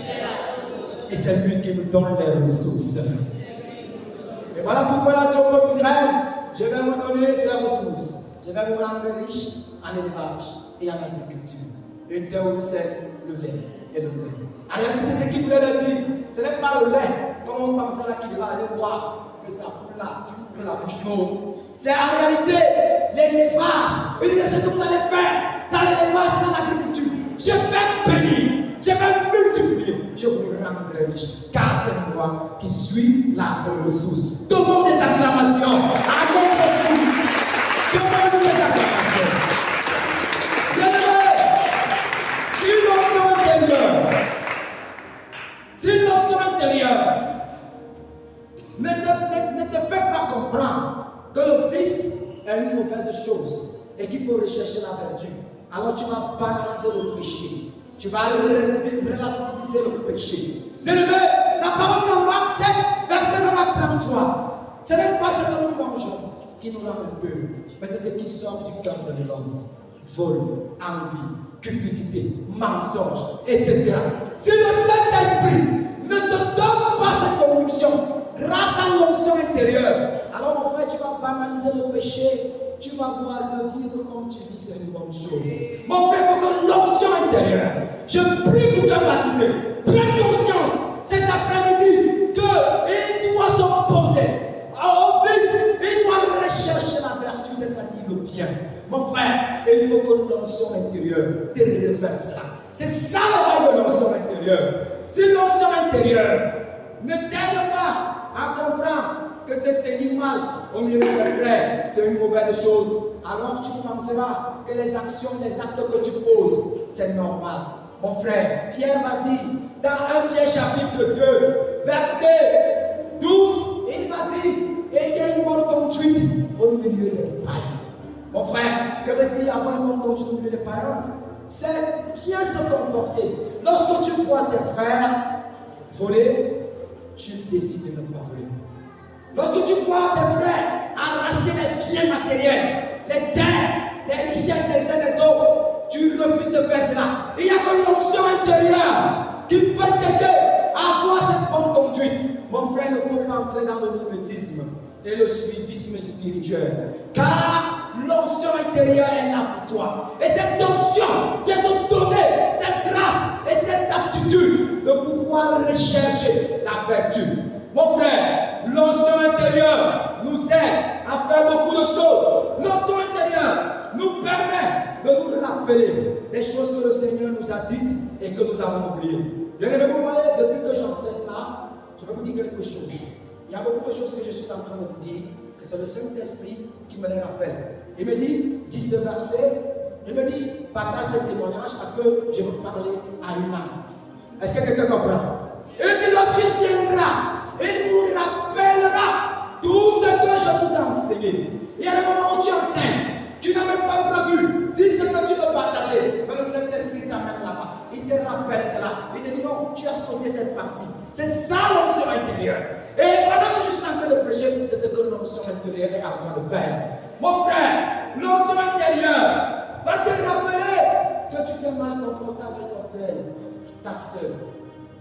Et c'est lui qui nous donne les ressources. Et voilà pourquoi la Dieu au peuple d'Israël, je vais vous donner ces ressources. Je vais vous rendre riche en élevage et en agriculture. Une terre où c'est le lait et le lait. Alors c'est ce qu'il voulait leur dire. Ce n'est pas le lait, comme on pensait là qu'il va aller boire, que ça coule là, que la bouche non. C'est en réalité l'élevage. Il disait ce que vous allez faire dans l'élevage et dans l'agriculture. Je vais bénir, je vais multiplier, je vous rendrai riche. Car c'est moi qui suis la ressource. Donnons des acclamations à notre ressource. Donnons des acclamations. Bien-aimés, si l'onction intérieure ne te fait pas comprendre est une mauvaise chose et qu'il faut rechercher la vertu, alors tu vas banaliser le péché. Tu vas relativiser le péché. Bien-aimé, la parole de Marc 7, verset 33. Ce n'est pas ce que nous mangeons qui nous rend un peu, mais c'est ce qui sort du cœur de l'homme. Vol, envie, cupidité, mensonge, etc. Si le Saint-Esprit ne te donne pas cette conviction grâce à l'onction intérieure, alors mon frère, tu vas banaliser le péché, tu vas voir que vivre comme tu vis, c'est une bonne chose. Mon frère, il faut que l'onction intérieure, je prie pour te baptiser, prends conscience cet après-midi qu'il doit s'opposer au vice, il doit rechercher la vertu, c'est-à-dire le bien. Mon frère, il faut que l'onction intérieure te révèle cela. C'est ça le rôle de l'onction intérieure. Si l'onction intérieure ne t'aide pas à comprendre que te tenir mal au milieu de tes frères, c'est une mauvaise chose, alors tu penseras que les actions, les actes que tu poses, c'est normal. Mon frère, Pierre m'a dit, dans 1 Pierre chapitre 2, verset 12, il m'a dit, il y a une bonne conduite au milieu des païens. Mon frère, que veut dire avoir une bonne conduite au milieu des païens? C'est bien se comporter. Lorsque tu vois tes frères voler, tu décides de ne pas voler. Lorsque tu vois tes frères arracher les biens matériels, les terres, les richesses des uns des autres, tu refuses de faire cela. Il n'y a que l'onction intérieure qui peut t'aider à avoir cette bonne conduite. Mon frère, il ne faut pas entrer dans le mimétisme et le suivisme spirituel. Car l'onction intérieure est là pour toi. Et cette onction vient te donner cette grâce et cette aptitude de pouvoir rechercher la vertu. Mon frère, l'onction intérieure nous aide à faire beaucoup de choses. L'onction intérieure nous permet de nous rappeler des choses que le Seigneur nous a dites et que nous avons oubliées. Bien aimé, vous voyez, depuis que j'enseigne là, je vais vous dire quelque chose. Il y a beaucoup de choses que je suis en train de vous dire, que c'est le Saint-Esprit qui me les rappelle. Il me dit, dis ce verset, il me dit, partage ce témoignage parce que je veux parler à une âme. Est-ce que quelqu'un comprend? Il dit, lorsqu'il viendra, il vous rappellera tout ce que je vous ai enseigné. Il y a des moments où tu enseignes, tu n'as même pas prévu, dis ce que tu veux partager, mais le Saint-Esprit t'amène là-bas. Il te rappelle cela. Il te dit non, tu as sauté cette partie. C'est ça l'onction intérieure. Et pendant que je suis en train de prêcher, c'est ce que l'onction intérieure est en train de faire. Mon frère, l'onction intérieure va te rappeler que tu t'es mal comporté avec ton frère, ta soeur.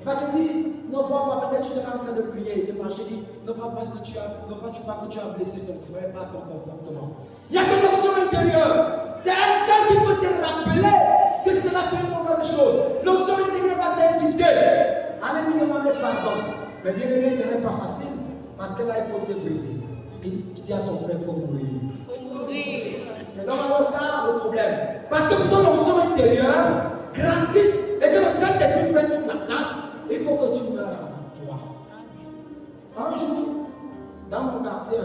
Il va te dire, ne vois pas, peut-être tu seras en train de prier, de marcher, dit, ne vois pas que tu as blessé ton frère par ton comportement. Il n'y a que l'onction intérieure. C'est elle seule qui peut te rappeler que cela c'est une mauvaise chose. L'onction intérieure va t'inviter à aller lui demander pardon. Mais bien aimé, ce n'est pas facile parce que là il faut se briser. Il dit à ton frère, il faut mourir. Il faut mourir. C'est normalement ça le problème. Parce que pour ton l'onction intérieure grandisse et que le Saint-Esprit prenne toute la place, il faut que tu meurs en toi. Un jour, dans mon quartier,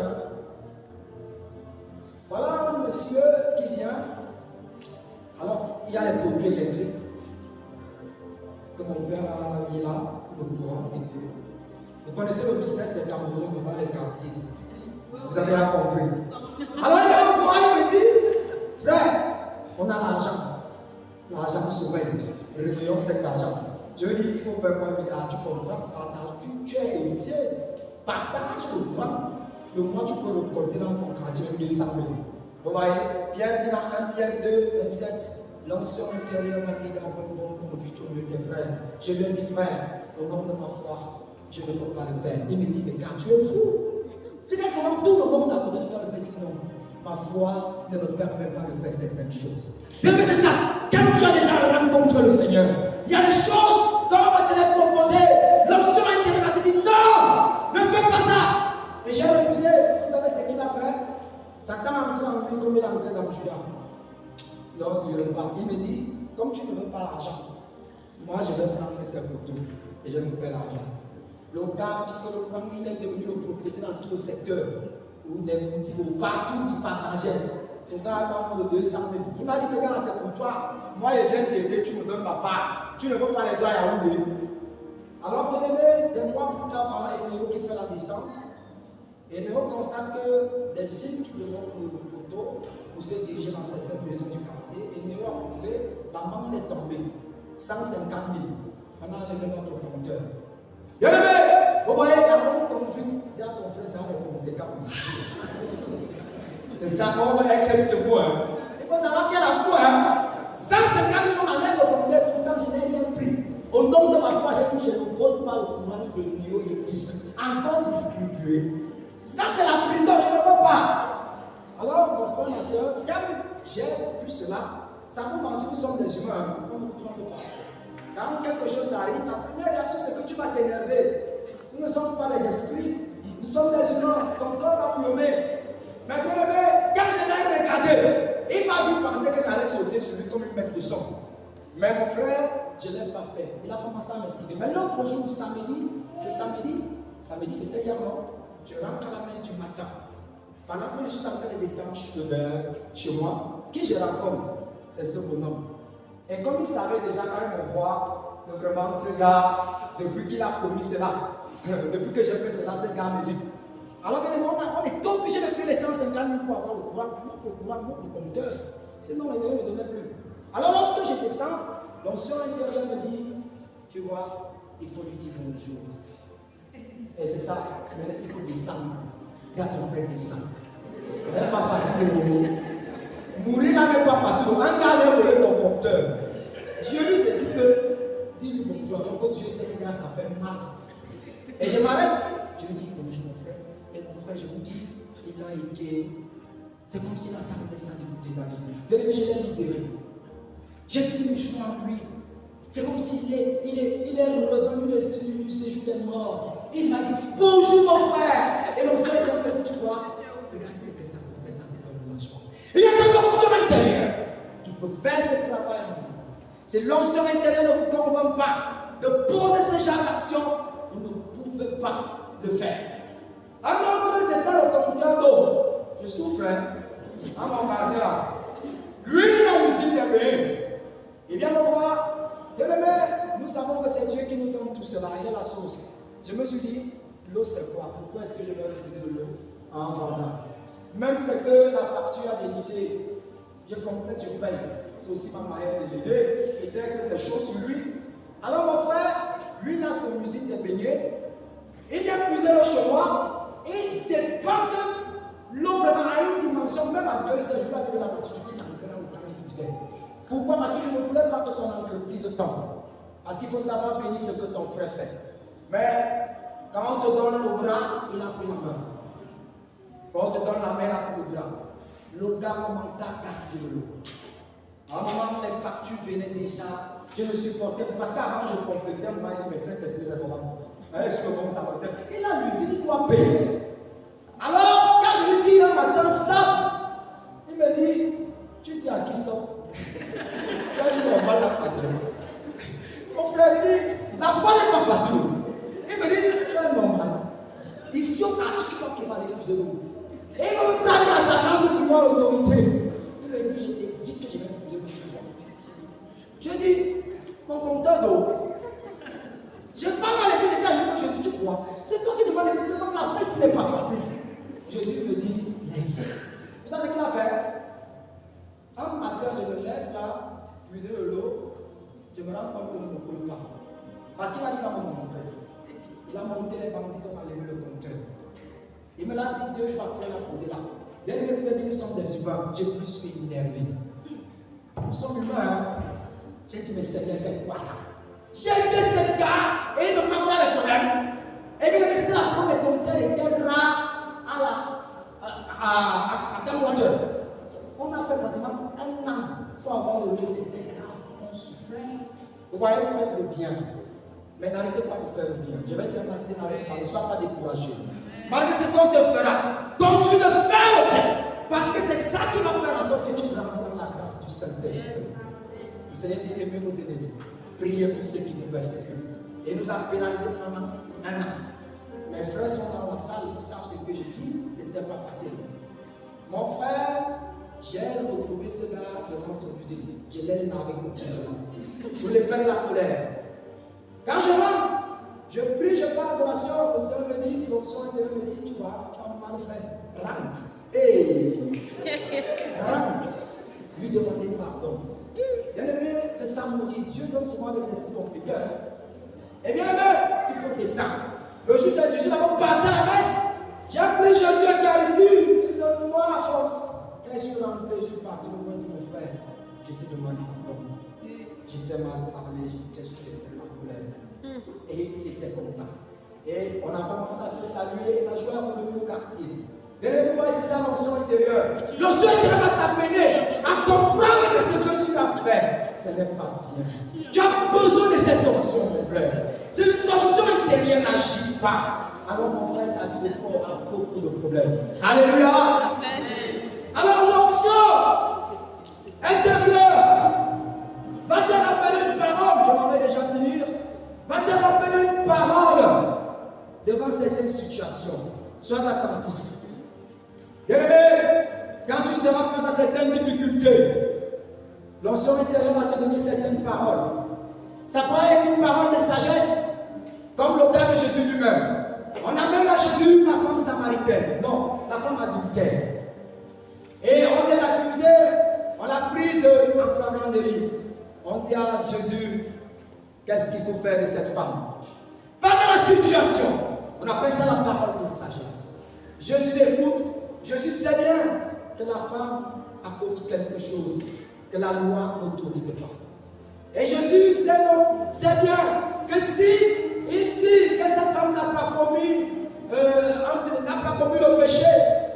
voilà un monsieur qui vient. Alors, il y a les pompiers électriques que mon père a mis là, le courant. Vous connaissez le business des Camerounais dans les quartiers. Vous avez bien compris. Alors, il y a un fois, il me dit, frère, on a l'argent. L'argent souverain. Réveillons cet argent. Je lui dis, il faut faire quoi? Il me dit, ah, tu comprends, partage, tu es héritier. Partage le droit. Le mois, tu peux le compter dans mon quartier, 200 000. Vous voyez, Pierre dit dans 1 Pierre 2, 27, l'onction intérieure m'a dit d'avoir une bonne conduite au milieu des frères. Je lui ai dit, frère, au nom de ma foi, je ne peux pas le faire. Il me dit, mais car tu es fou. Peut-être comment tout le monde a donné dans le petit non. Ma foi ne me permet pas de faire certaines choses. Mais c'est ça, quand tu as déjà rencontré le Seigneur, il y a des choses qu'on va te les proposer. L'onction intérieure va te dire, non, ne fais pas ça. Et j'ai refusé, vous savez ce qu'il a fait? Satan est entré en lui comme il est entré dans Judas. Lors du repas, il me dit, comme tu ne veux pas l'argent, moi je vais prendre ces photos et je vais me faire l'argent. Le gars qui te le prend, il est devenu le propriétaire dans tout le secteur. Où il est partout, il partageait. Ton gars va faire le 200 000. Il m'a dit que regarde, c'est pour toi. Moi je viens t'aider, tu me donnes ma part. Tu ne veux pas les doigts à Yaoundé. Alors, bien aimé, des mois plus tard, voilà, il y a qui fait la descente. Et Néo constate que des filles qui demandent pour le poteau pour se diriger dans certaines maisons du quartier, et Néo a trouvé, l'amende est tombée. 150 000. On a enlevé notre compteur. Bien aimé, vous voyez, avant comme tu dis à ton frère, ça a des conséquences. C'est ça qu'on va être hein. Il faut savoir qu'il y a la cour. Hein. 150 000 enlève le compteur, pourtant je n'ai rien pris. Au nom de ma foi, j'ai dit, je ne vole pas le courant des Néo et 10. Encore distribué. Ça, c'est la prison, je ne veux pas. Alors, mon frère, ma soeur, quand j'ai vu cela, ça vous mentir, nous sommes des humains. Quand quelque chose t'arrive, la première réaction, c'est que tu vas t'énerver. Nous ne sommes pas les esprits, nous sommes des humains. Ton corps va pleumer. Mais bien aimé, quand je l'ai regardé, il m'a vu penser que j'allais sauter sur lui comme une mètre de son. Mais mon frère, je ne l'ai pas fait. Il a commencé à m'estimer. Mais l'autre jour, samedi, c'était hier, non? Je rentre à la messe du matin. Pendant que je suis en train de descendre chez moi, qui je rencontre? C'est ce bonhomme. Et comme il savait déjà quand il me voit, vraiment ce gars, depuis qu'il a commis cela, depuis que j'ai fait cela, ce gars me dit. Alors on est obligé de payer les 150 000 pour avoir notre courant, notre compteur. Sinon, les ne donnait plus. Alors lorsque je descends, l'ancien intérieur me dit, tu vois, il faut lui dire bonjour. Et c'est ça, mais il faut descendre. Dis à ton frère descendre. Ce n'est pas facile. Mourir là n'est pas facile. Un gars a volé ton compteur. Dieu lui dit que, dis-lui bonjour. Donc Dieu sait que ça fait mal. Et je m'arrête. Je lui dis bonjour mon frère. Et mon frère, je vous dis, il a été. C'est comme s'il a tardé ça depuis des années. Bien aimé, je l'ai libéré. J'ai fait une joie en lui. C'est comme s'il est revenu du séjour des morts. Il m'a dit bonjour mon frère. Et mon frère est petit, tu vois. Regarde ce que ça peut faire, ça me donne la joie. Il y a de l'onction intérieure qui peut faire ce travail en vous. Si l'onction intérieure ne vous convainc pas de poser ce genre d'action, vous ne pouvez pas le faire. Alors que c'était le compteur d'eau. Je souffre, hein. À mon quartier là. Lui, il a musique des bébés. Il vient me voir. Bien aimé, nous savons que c'est Dieu qui nous donne tout cela. Il est la source. Je me suis dit, l'eau c'est quoi? Pourquoi est-ce que je vais refuser de l'eau en croisant? Même si c'est que la facture a débité, je complète, je paye. C'est aussi ma manière de l'aider. Et dès que c'est chaud sur lui. Alors mon frère, lui il a son musique de beignets. Il vient puiser l'eau chez moi. Il dépense l'eau vraiment à une dimension, même à 2 c'est lui avec la quantité qu'il a au temps il puisait. Pourquoi? Parce qu'il ne voulait pas que son entreprise tombe. Parce qu'il faut savoir bénir ce que ton frère fait. Mais quand on te donne le bras, il a pris la main. Quand on te donne la main, il a pris le bras. Le gars commençait à casser de l'eau. À un moment, les factures venaient déjà. Je ne supportais pas. Parce qu'avant, je complétais. Moi, il dit, mais est-ce que c'est comment? Est-ce que comment ça va être? Il a l'usine, il doit payer. Alors, quand je lui dis un matin, stop, il me dit, tu dis à qui stop? Quand je dis, on va la mon frère dit, la foi n'est pas facile. Il me dit, tu es normal. Ici au quartier, tu crois qu'il va aller plus de nous. Et il me plaque à sa place sur moi l'autorité. Il me dit, je t'ai dit que je vais épouser le cheveu. J'ai dit, mon compteur d'eau. J'ai pas mal aimé déjà avec Jésus, tu crois. C'est toi qui demandes de dire, la paix, ce n'est pas facile. Jésus me dit, yes. Vous savez ce qu'il a fait? Un matin, je me lève là, puiser de l'eau. Je me rends compte que ne me coule pas. Parce qu'il a dit à mon montrer. Il a monté les bandits, on a levé le compteur. Il me l'a dit 2 jours après, il a posé là. Bien aimé, vous avez dit, nous sommes des humains. Je me suis énervé. Nous sommes humains, hein. J'ai dit, mais c'est quoi ça? J'ai aidé ce gars et il ne m'a pas les problèmes. Et bien, c'est la fois le compteur était là à Cambodia. On a fait pratiquement 1 an pour avoir le lieu, c'était grave. On souffrait. Vous voyez, vous faites le bien. Mais n'arrêtez pas de faire le bien. Je vais dire à Martin, n'arrête pas, ne sois pas découragé. Malgré ce qu'on te fera, continue de faire le bien. Parce que c'est ça qui va faire en sorte que tu grandis dans la grâce du Saint-Esprit. Le Seigneur dit, aimez vos ennemis. Priez pour ceux qui nous persécutent. Et nous a pénalisé pendant 1 an. Mes frères sont dans la salle, ils savent ce que je dis. C'était pas facile. Mon frère, j'ai retrouvé ce gars devant son usine. Je l'ai narré comme ça. Je voulais faire la colère. Quand je rentre, Je prie, je parle de la soeur, le Seigneur me dit, l'onction intérieure me dit, tu vois, tu as mal fait. Rentre. Hey! Rentre. Lui demander pardon. Bien aimé, c'est ça mourir. Dieu donne souvent des exercices compliqués. Et bien aimé, il faut descendre. Le jour, c'est Jésus d'abord parti à la messe. J'ai appelé Jésus à Eucharistie. Donne-moi la force. Quand je suis rentré, je suis parti. Je me dis, mon frère, je te demande pardon. J'étais mal parlé, j'étais sous la colère. Et il était content. Et on a commencé à se saluer. Et la joie est revenue au quartier. Bien aimé, c'est ça l'onction intérieure. L'onction intérieure va t'amener à comprendre que ce que tu as fait, ce n'est pas bien. Tu as besoin de cette onction, mon frère. Si l'onction intérieure n'agit pas, alors mon frère, ta vie a beaucoup de problèmes. Alléluia. Alors l'onction intérieure va te rappeler une parole. Je m'en vais déjà finir. Va te rappeler une parole devant certaines situations. Sois attentif. Bien-aimé, quand tu seras face à certaines difficultés, l'onction intérieure va te donner certaines paroles. Ça peut être une parole de sagesse, comme le cas de Jésus lui-même. On amène à Jésus la femme samaritaine, non, la femme adultère. Et on vient l'accuser, on l'a prise en flagrant délit. On dit à Jésus, qu'est-ce qu'il faut faire de cette femme? Face à la situation, on appelle ça la parole de sagesse. Jésus l'écoute. Jésus sait bien que la femme a commis quelque chose que la loi n'autorise pas. Et Jésus sait bien que si il dit que cette femme n'a pas commis le péché,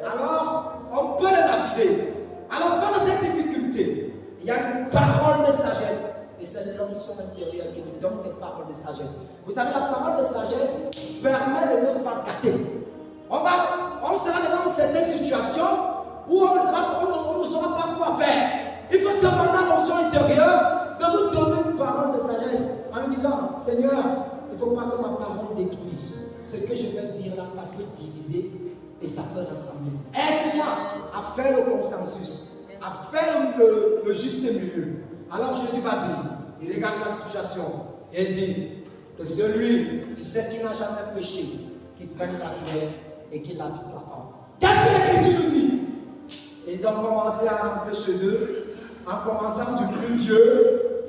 alors on peut le lapider. Alors face à cette difficulté, il y a une parole de sagesse. Et c'est l'onction intérieure qui nous donne des paroles de sagesse. Vous savez, la parole de sagesse permet de ne pas gâter. On sera devant certaines situations où on ne saura pas quoi faire. Il faut demander à l'onction intérieure de vous donner une parole de sagesse en lui disant, Seigneur, il ne faut pas que ma parole détruise. Ce que je vais dire là, ça peut diviser et ça peut rassembler. Aide-moi à faire le consensus, à faire le juste milieu. Alors Jésus va dire, il regarde la situation et il dit que celui qui sait qu'il n'a jamais péché, qui prenne la pierre et qui l'habite la femme. Qu'est-ce que l'Écriture nous dit? Ils ont commencé à rentrer chez eux, en commençant du plus vieux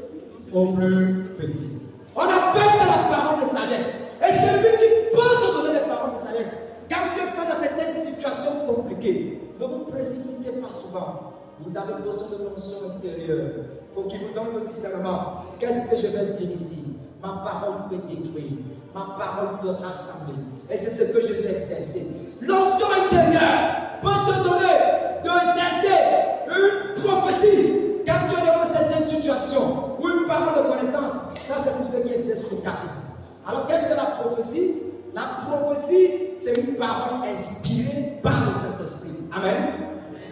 au plus petit. On appelle ça la parole de sagesse. Et celui qui peut te donner les paroles de sagesse, quand tu es face à certaines situations compliquées, ne vous précipitez pas souvent. Vous avez besoin de l'onction intérieure. Il faut qu'il vous donne le discernement. Qu'est-ce que je vais dire ici? Ma parole peut détruire. Ma parole peut rassembler. Et c'est ce que Jésus a exercé. L'onction intérieure peut te donner de exercer une prophétie. Quand tu es dans certaines situations ou une parole de connaissance, ça c'est pour ceux qui exercent le charisme. Alors qu'est-ce que la prophétie? La prophétie, c'est une parole inspirée par le Saint-Esprit. Amen.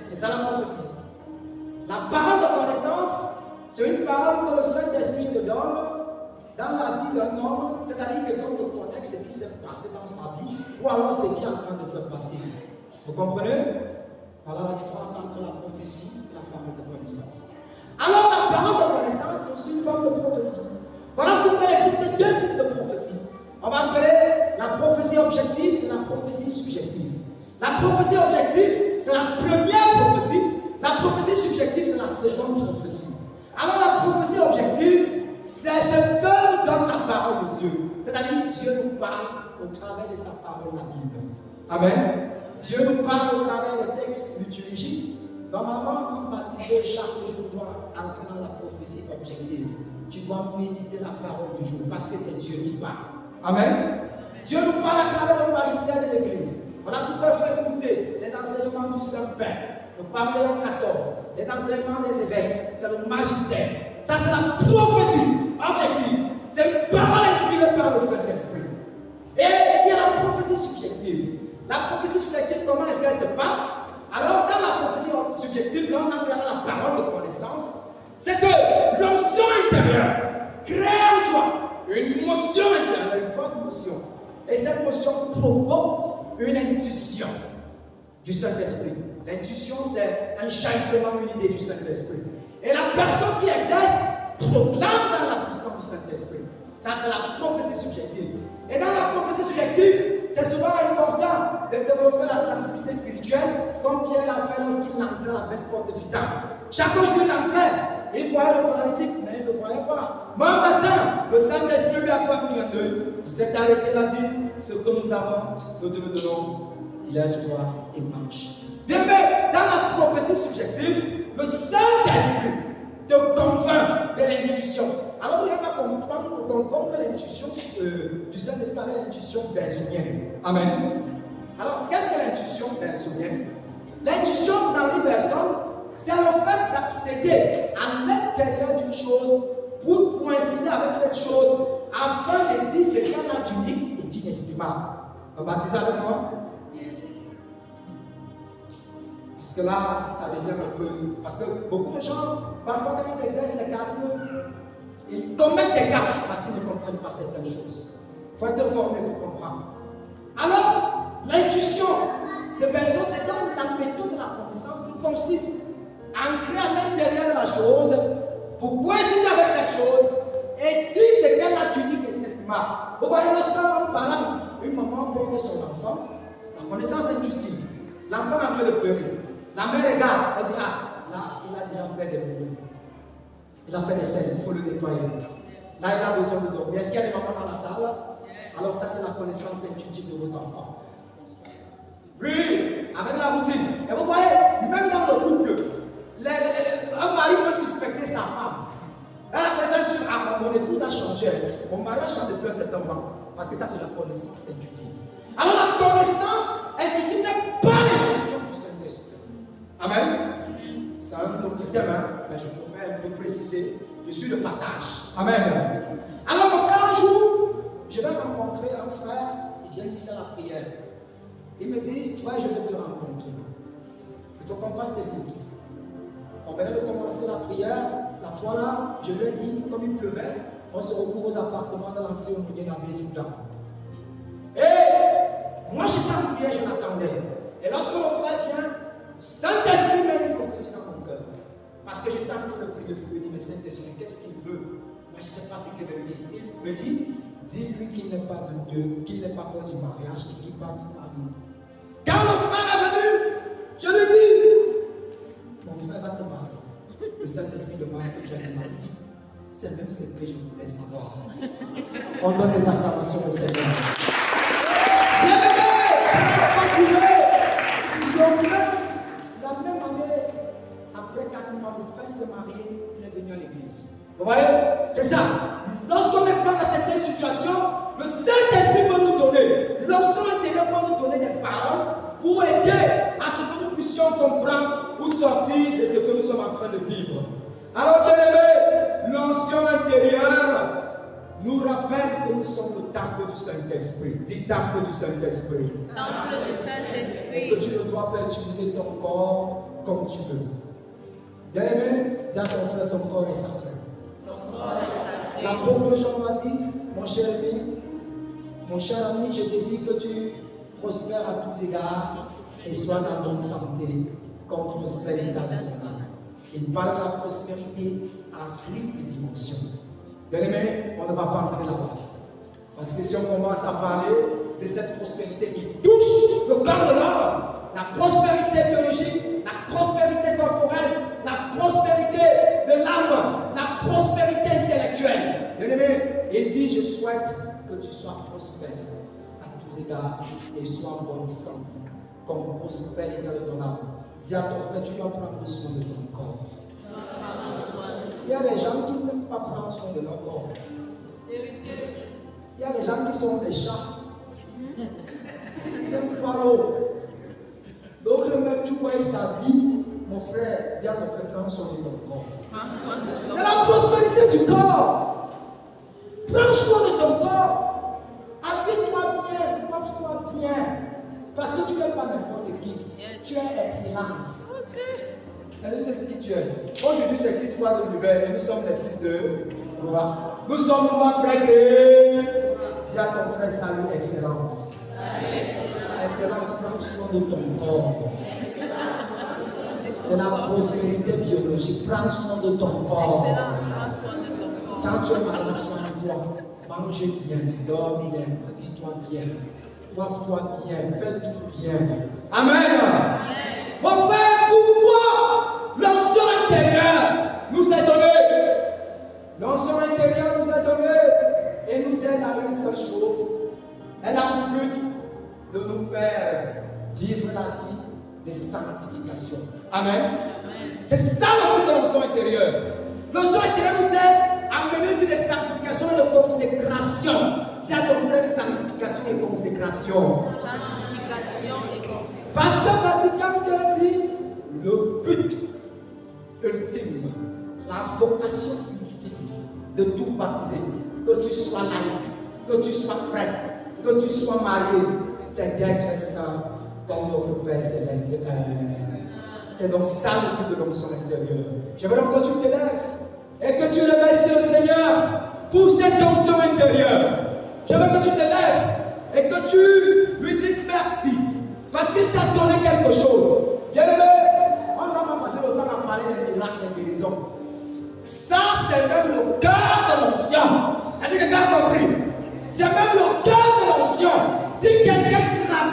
C'est ça la prophétie. La parole de connaissance, c'est une parole que le Saint-Esprit te donne dans la vie d'un homme, c'est-à-dire que l'homme ne connaît ce qui s'est passé dans sa vie, ou alors ce qui est en train de se passer. Vous comprenez? Voilà la différence entre la prophétie et la parole de connaissance. Alors la parole de connaissance, c'est aussi une forme de prophétie. Voilà pourquoi il existe deux types de prophéties. On va appeler la prophétie objective et la prophétie subjective. La prophétie objective, c'est la première prophétie. La prophétie subjective, c'est la seconde prophétie. Alors la prophétie objective, c'est ce que nous donne la parole de Dieu. C'est-à-dire que Dieu nous parle au travers de sa parole, la Bible. Amen. Dieu nous parle au travers des textes liturgiques. Normalement, pour baptiser chaque jour, tu dois entrer dans la prophétie objective. Tu dois méditer la parole du jour parce que c'est Dieu qui parle. Amen. Dieu nous parle à travers le magistère de l'Église. Voilà pourquoi il faut écouter les enseignements du Saint-Père. Le Parlement 14, les enseignements des évêques, c'est le magistère. Ça, c'est la prophétie objective. C'est une parole inspirée par le Saint-Esprit. Et il y a la prophétie subjective. La prophétie subjective, comment est-ce qu'elle se passe? Alors, dans la prophétie subjective, là, on a la parole de connaissance. C'est que l'onction intérieure crée en toi une motion intérieure, une forte motion. Et cette motion provoque une intuition du Saint-Esprit. L'intuition, c'est un jaillissement, une idée du Saint-Esprit. Et la personne qui exerce proclame dans la puissance du Saint-Esprit. Ça, c'est la prophétie subjective. Et dans la prophétie subjective, c'est souvent important de développer la sensibilité spirituelle, comme Pierre l'a fait lorsqu'il entrait à la belle porte du temple. Chaque jour, il entrait, il voyait le paralytique, mais il ne le voyait pas. Mais un matin, le Saint-Esprit lui a fait un clin d'œil. Il s'est arrêté, il a dit, ce que nous avons, nous te le donnons, lève-toi et marche. Bien, mais dans la prophétie subjective, le Saint-Esprit te convainc de l'intuition. Alors, vous n'avez pas comprendre l'intuition du Saint-Esprit avec l'intuition belsonienne. Amen. Alors, qu'est-ce que l'intuition belsonienne? L'intuition dans les personnes, c'est le fait d'accéder à l'intérieur d'une chose pour coïncider avec cette chose afin de dire ce qu'elle a d'unique et d'inestimable. On baptise avec moi? Parce que là, ça devient un peu. Parce que beaucoup de gens, parfois, quand ils exercent les cartes, ils commettent des gaffes parce qu'ils ne comprennent pas certaines choses. Il faut être formé pour comprendre. Alors, l'intuition de personnes, c'est donc la méthode de la connaissance qui consiste à ancrer à l'intérieur de la chose pour coïncider avec cette chose et dire ce qu'elle a d'unique et d'inestimable. Vous voyez, lorsqu'un parent, une maman porte son enfant, la connaissance intuitive, l'enfant est en train de pleurer. La mère regarde, elle dit, ah, là, il a déjà fait des problèmes. Il a fait des scènes, il faut le nettoyer. Là, il a besoin de dormir. Est-ce qu'il y a des mamans dans la salle? Alors, ça, c'est la connaissance intuitive de vos enfants. Oui, avec la routine. Et vous voyez, même dans le couple, un mari peut suspecter sa femme. Dans la connaissance intuitive, ah, mon épouse a changé. Mon mari a changé depuis un certain moment. Parce que ça, c'est la connaissance intuitive. Alors, la connaissance intuitive n'est pas l'intuition du Saint-Esprit. Amen. C'est un autre thème, mais je pourrais un peu préciser dessus le passage. Amen. Alors, mon frère, un jour, je vais rencontrer un frère, il vient ici à la prière. Il me dit, frère, je vais te rencontrer. Il faut qu'on fasse des doutes. On venait de commencer la prière. La fois là, je lui ai dit, comme il pleuvait, on se retrouve aux appartements de l'ancien Moulin à Béfouda. Et moi, j'étais en prière, je l'attendais. Et lorsque mon frère tient, Saint-Esprit met une prophétie dans mon cœur. Parce que j'étais en train de prier, je lui ai dit, mais Saint-Esprit, qu'est-ce qu'il veut? Moi, je ne sais pas ce qu'il veut dire. Il me dit, dis-lui qu'il n'est pas de Dieu, qu'il n'est pas peur du mariage et qu'il parte à nous. Quand le frère est venu, je lui dis, mon frère va te marier. Le Saint-Esprit demande que tu as une maladie. C'est même ce que je voulais savoir. On donne des acclamations au Seigneur. Bien-aimé, continuez. Donc, la même année, après 4 mois, mon frère s'est marié, il est venu à l'église. Vous voyez? C'est ça. Lorsqu'on est face à certaines situations, le Saint-Esprit peut nous donner, l'onction intérieure peut nous donner des paroles pour aider à ce que nous puissions comprendre ou sortir de ce que nous sommes en train de vivre. Alors, bien-aimés, l'onction intérieure nous rappelle que nous sommes le temple du Saint-Esprit. Dis temple du Saint-Esprit. Temple du Saint-Esprit. Que tu ne dois pas utiliser ton corps comme tu veux. Bien-aimé, dis à ton frère, ton corps est sacré. L'apôtre Jean m'a dit, mon cher ami, je désire que tu prospères à tous égards et sois en bonne santé, comme prospère l'état de ton âme. Il parle de la prospérité à triple dimension. Bien aimé, on ne va pas entrer là-bas. Parce que si on commence à parler de cette prospérité qui touche le corps de l'homme, la prospérité biologique, la prospérité corporelle, la prospérité de l'âme, la prospérité intellectuelle. Bien aimé, il dit, je souhaite que tu sois prospère à tous égards et sois en bonne santé, comme prospère l'état de ton âme. Dis à ton frère, tu dois prendre soin de ton corps. Il y a des gens qui n'aiment pas prendre soin de leur corps. Il y a des gens qui sont des chats. Ils n'aiment pas l'eau. Donc, même tu vois, il s'habille. Mon frère, dis à ton frère, prends soin de ton corps. C'est la prospérité du corps. Prends soin de ton corps. Habille-toi bien, porte-toi bien. Parce que tu n'es pas n'importe qui. Tu es excellence. C'est qui tu es. Aujourd'hui, c'est Christ roi de l'univers et nous sommes les fils de roi. Nous sommes rois prêtés. Dis à ton frère, salut, excellence. Excellence, prends soin de ton corps. C'est la prospérité biologique. Prends soin de ton corps. Quand tu es malade, soigne-toi. Mange bien, dors bien. Coiffe-toi bien. Coiffe-toi bien. Fais tout bien. Amen. Mon frère, pourquoi l'onction intérieure nous est donnée? L'onction intérieure nous est donnée et nous aide à une seule chose. Elle a pour but de nous faire vivre la vie de sanctification. Amen. C'est ça le but de l'onction intérieure. L'onction intérieure nous aide à mener une vie de sanctification et de consécration. Dis à ton frère sanctification et consécration. Sanctification et consécration. Parce que Vatican te dit le but ultime, la vocation ultime de tout baptisé, que tu sois laïc, que tu sois prêtre, que tu sois marié, c'est d'être saint comme notre Père Céleste. C'est donc ça le but de l'onction intérieure. Je veux donc que tu te lèves et que tu remercies le Seigneur pour cette onction intérieure. Je veux que tu te lèves et que tu lui dises merci parce qu'il t'a donné quelque chose. Bien-aimé, on va pas passer le temps à parler des miracles et des guérisons. Ça, c'est même le cœur de l'onction. Est-ce que quelqu'un a compris? C'est même le cœur de l'onction. Si quelqu'un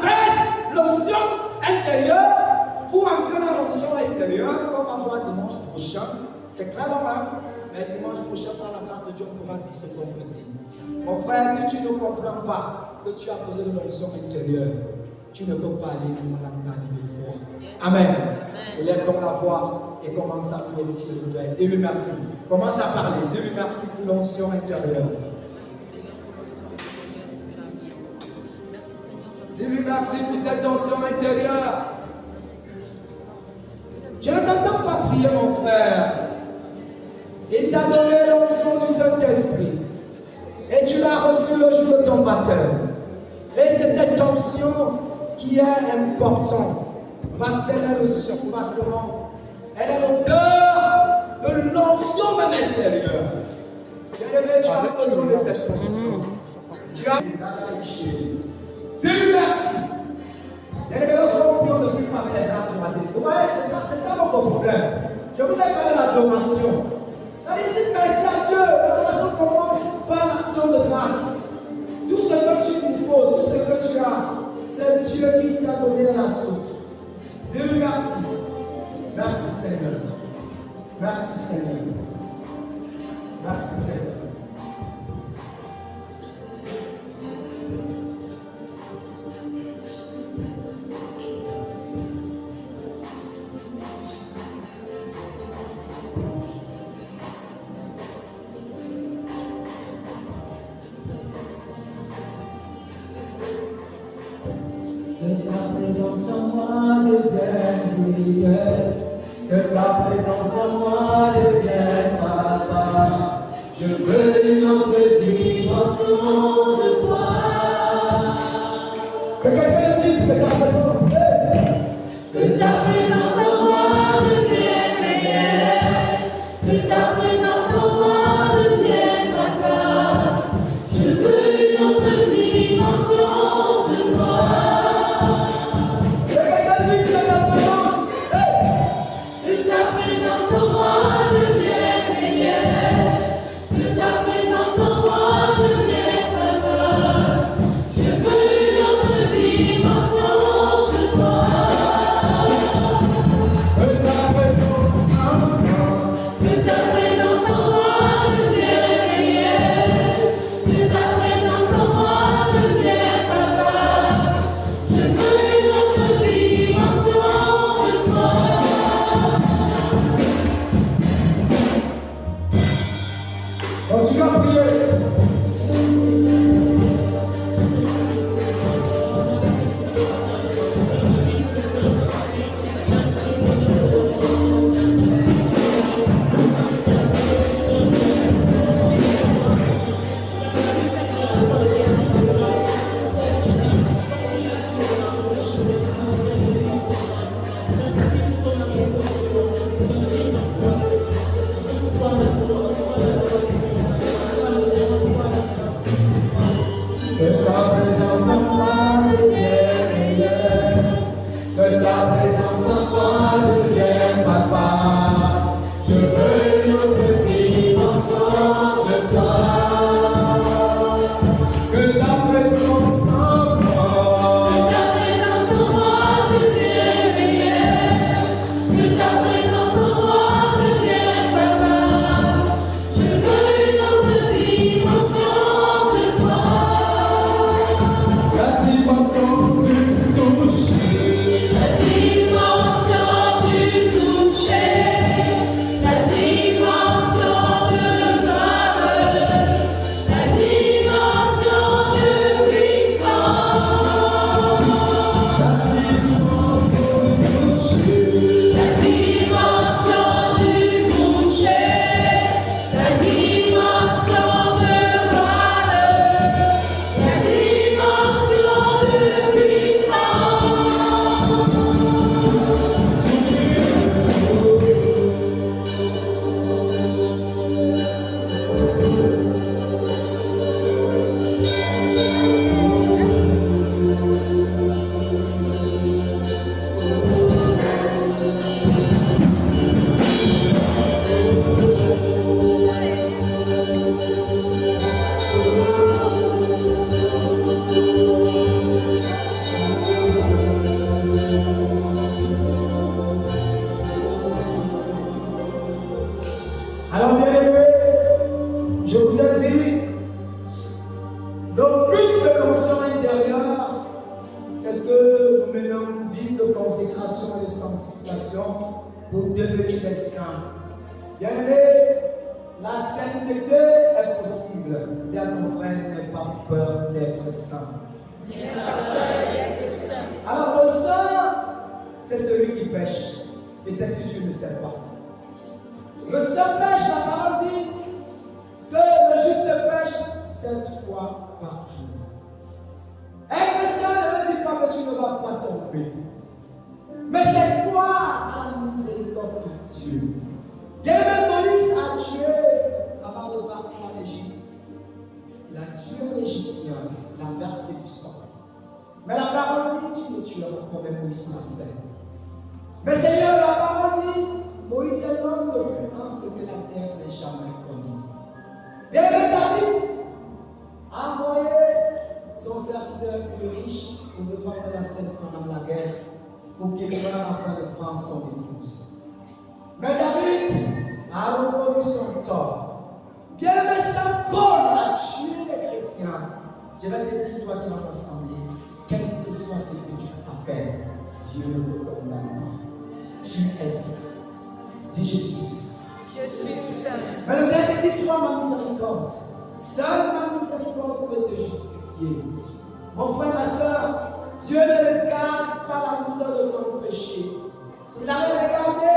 traverse l'onction intérieure pour entrer dans l'onction extérieure, comme on va voir dimanche prochain, c'est très normal, mais dimanche prochain, par la grâce de Dieu, on pourra dire ce qu'on peut dire. Mon frère, si tu ne comprends pas que tu as besoin d'une onction intérieure, tu ne peux pas aller dans la vie de foi. Amen. Lève donc la voix et commence à glorifier le Père. Dis-lui merci. Commence à parler. Dis-lui merci pour l'onction intérieure. Dis-lui merci pour cette onction intérieure. Je ne t'entends pas prier, mon frère. Il t'a donné l'onction du Saint-Esprit. Et tu l'as reçu le jour de ton baptême. Et c'est cette onction qui est importante. Parce qu'elle est le surpassement. Elle est le cœur de l'onction même extérieure. Bien-aimé, tu as besoin de cette onction. Tu as dis-lui merci. Bien-aimé, lorsqu'on prie, on ne prie pas avec les bras croisés. Vous voyez, c'est ça votre problème. Je vous ai fait l'adoration. C'est-à-dire, dites merci à Dieu. L'adoration commence par l'action de grâce. Tout ce que tu disposes, tout ce que tu as, c'est Dieu qui t'a donné la source. Dis-lui merci. Merci Seigneur. Merci Seigneur. Merci Seigneur. Que ta présence en moi devienne guérisseur, que ta présence en moi devienne papa. Je veux une autre dimension de toi. Que quelqu'un dise que ta présence est. Que ta présence en moi devienne réelle, que ta présence en moi devienne papa. Je veux une autre dimension de toi. Alors bien aimé, je vous ai dit, le but de l'onction intérieure, c'est que nous menons une vie de consécration et de sanctification pour devenir des saints. Bien aimé, la sainteté est possible. Dis à ton frère, n'aie pas peur d'être saint. Alors le saint, c'est celui qui pêche. Peut-être que tu ne sais pas. Le saint pêche, la parole dit que le juste pêche 7 fois par jour. Être saint ne veut dire pas que tu ne vas pas tomber. Mais c'est toi la miséricorde de Dieu. Bien même Moïse a tué avant de partir en Égypte. Il a tué un Égyptien, il a versé du sang. Mais la parole dit tu ne tueras pas, mais Moïse l'a fait. Mais Seigneur, la parole dit Moïse est l'homme le plus humble que la terre n'ait jamais connu. Bien aimé David a envoyé son serviteur plus riche pour défendre la scène pendant la guerre pour qu'il meure afin de prendre son épouse. Mais David a reconnu son tort. Bien aimé Saint Paul a tué les chrétiens. Je vais te dire, toi qui l'as rassemblé, quel que soit ce que tu as fait, Dieu ne te condamne pas. Tu es saint. Dis je suis saint. Mais le Seigneur te dit, toi ma miséricorde. Seule ma miséricorde peut te justifier. Mon frère, ma soeur, Dieu ne regarde pas la lourdeur de ton péché. S'il avait regardé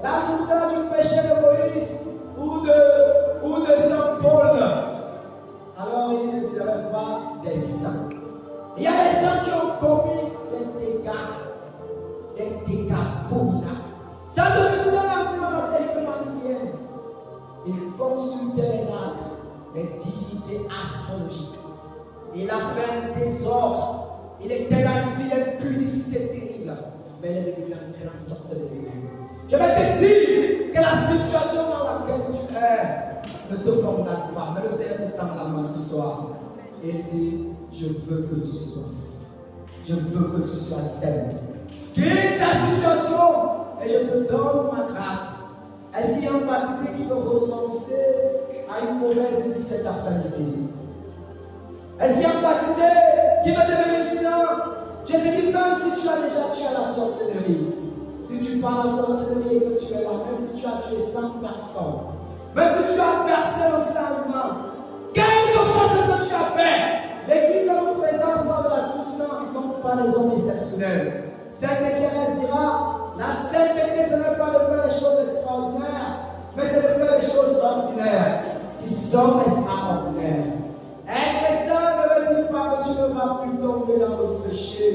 la lourdeur du péché de Moïse ou de Saint Paul, alors il ne serait pas des saints. Il y a des saints qui ont commis des dégâts abominables. Saint Augustin a pris un enseignement lumière. Il consultait les astres, les divinités astrologiques. Il a fait un désordre. Il était dans une vie d'impudicité terrible. Mais il est devenu un grand docteur de l'Église. Je vais te dire que la situation dans laquelle tu es ne te condamne pas. Mais le Seigneur te tend la main ce soir. Et il dit, je veux que tu sois saint. Je veux que tu sois sainte. Quitte ta situation et je te donne ma grâce. Est-ce qu'il y a un baptisé qui veut renoncer à une mauvaise vie cet après-midi? Est-ce qu'il y a un baptisé qui veut devenir saint? Je te dis, même si tu as déjà tué la sorcellerie, si tu parles de sorcellerie et que tu es là, même si tu as tué 100 personnes, même si tu as percé le sang humain, quel que soit ce que tu as fait, l'Église nous présente lors de la Toussaint, non pas des hommes exceptionnels. Sainte Thérèse dira, la sainteté, ce n'est pas de faire les choses extraordinaires, mais c'est de faire les choses ordinaires, qui sont extraordinaires. Être saint ne veut dire pas que tu ne vas plus tomber dans le péché,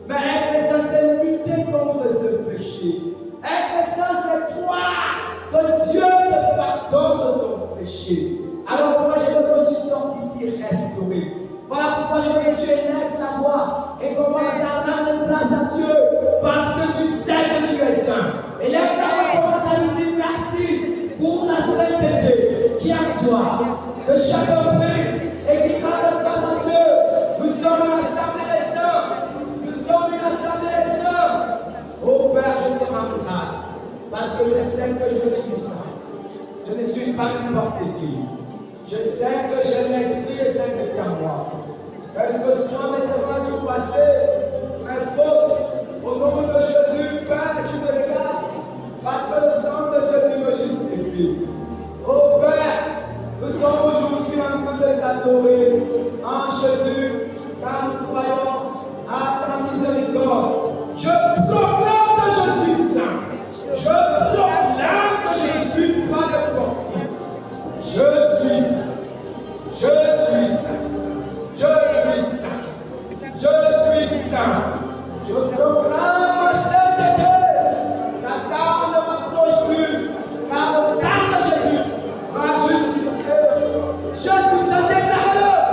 mais être saint, c'est lutter contre ce péché. Être saint, c'est toi que Dieu te pardonne de ton péché. Alors pourquoi je veux que tu sortes ici restauré? Voilà pourquoi je veux que tu élèves la voix et commences à rendre place à Dieu, parce que tu sais que tu es saint. Élève Parce que je sais que je suis saint. Je ne suis pas n'importe qui. Je sais que j'ai l'Esprit de Saint-Esprit en moi. Quelles que soient mes erreurs du passé, mes fautes, au nom de Jésus, Père, tu me regardes. Parce que le sang de Jésus me justifie. Oh Père, nous sommes aujourd'hui en train de t'adorer en Jésus, car nous croyons à ta miséricorde. Je proclame que je suis saint. Je proclame que je suis pas de toi. Je suis saint. Je suis saint. Je suis saint. Je suis saint. Je proclame sainteté. Satan ne m'approche plus, car le sang de Jésus m'a justifié. Je suis saint, déclare-le.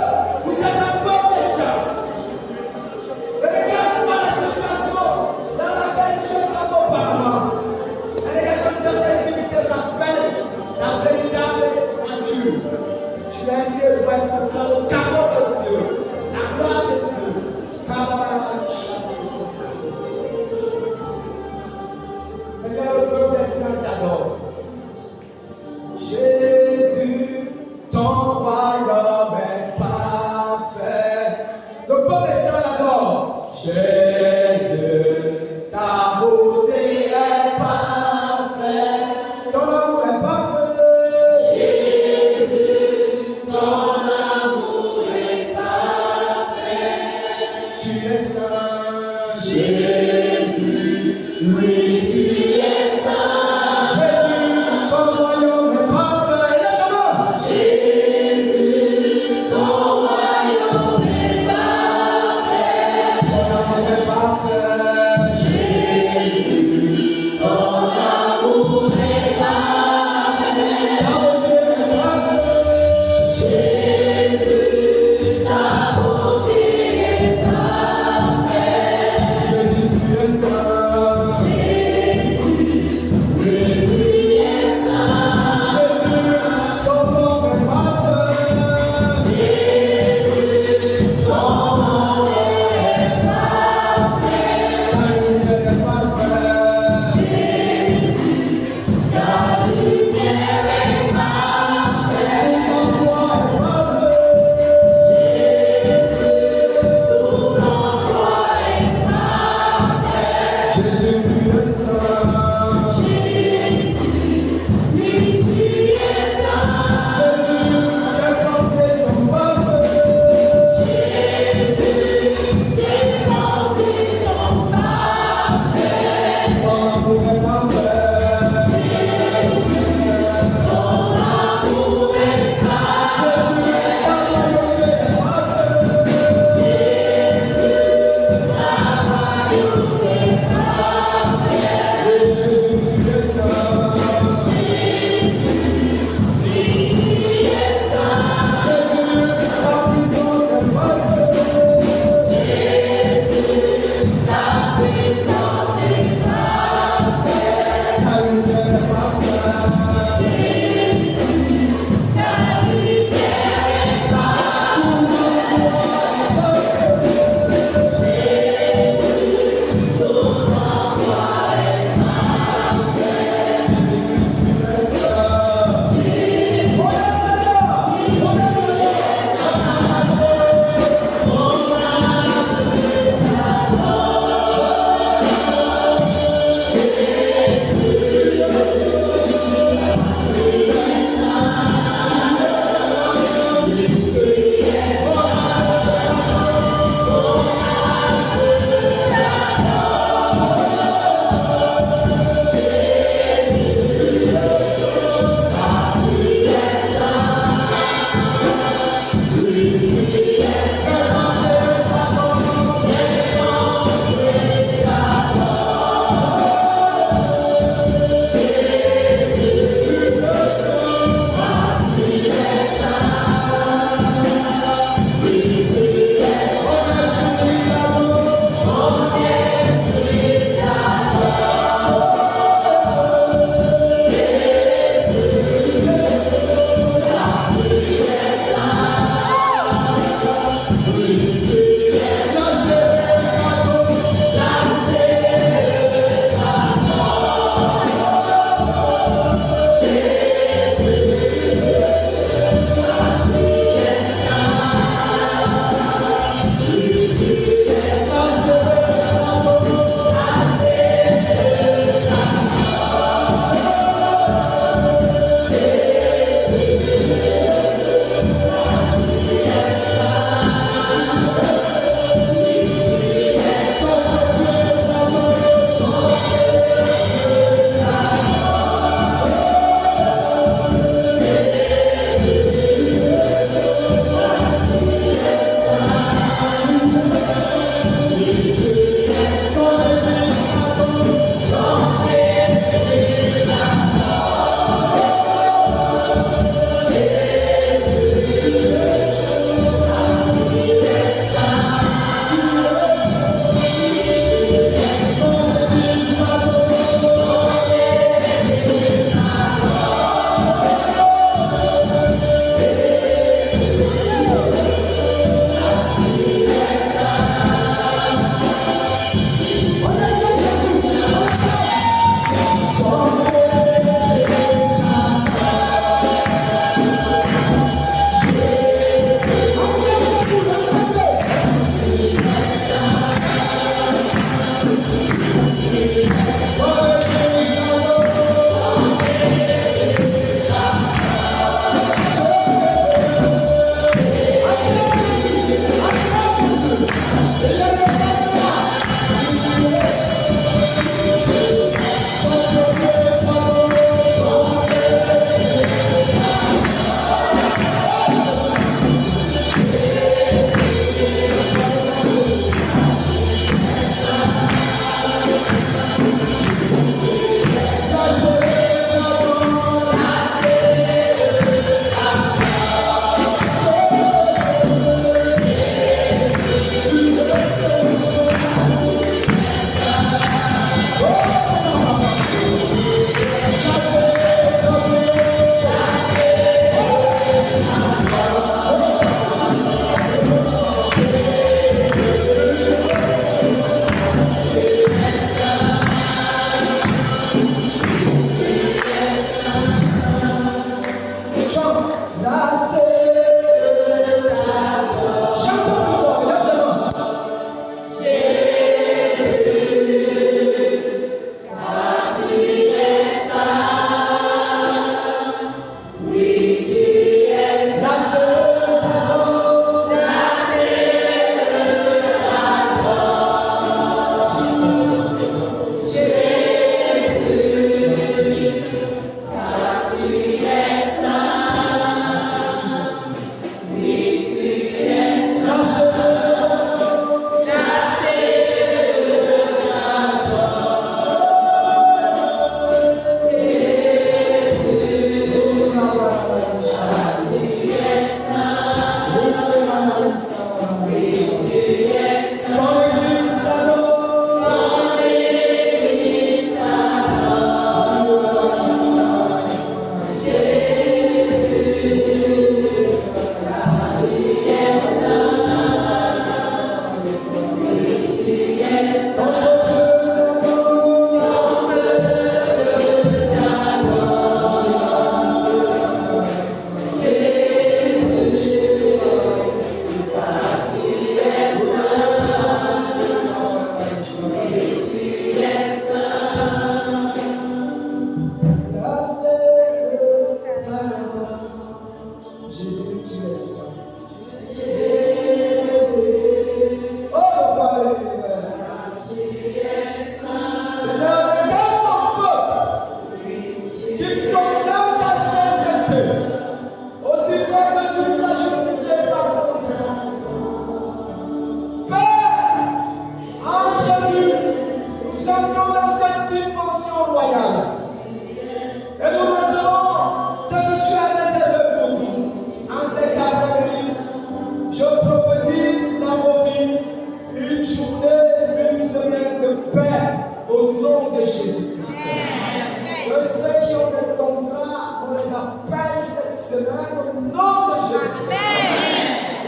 semaine au nom de Jésus.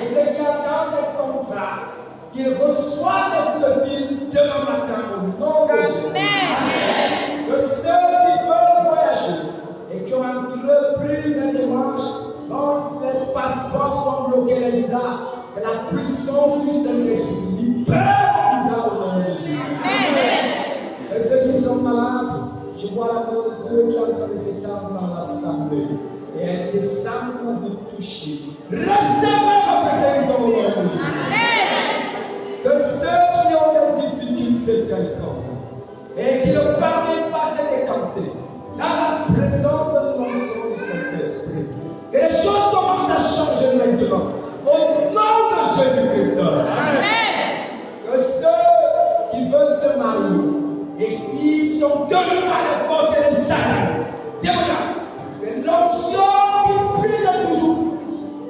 Et ceux qui attendent des contrats, qu'ils reçoivent des coups de fil demain matin au nom de Jésus. Que ceux qui veulent voyager et qui ont entrepris un démarche dont les passeports sont bloqués, les visas, que la puissance du Saint-Esprit libère les visas au nom de Jésus. Et ceux qui sont malades, je vois la main de Dieu qui est en train de s'étendre dans l'assemblée. Et elle descend pour vous toucher. Recevez votre guérison au nom de Jésus. Que ceux qui ont des difficultés quelconques et qui ne parviennent pas à se décanter, dans la présence de l'onction du Saint-Esprit, que les choses commencent à changer maintenant. Au nom de Jésus-Christ. Que ceux qui veulent se marier et qui sont tenus par les portes de Satan, que l'onction qui brise toujours,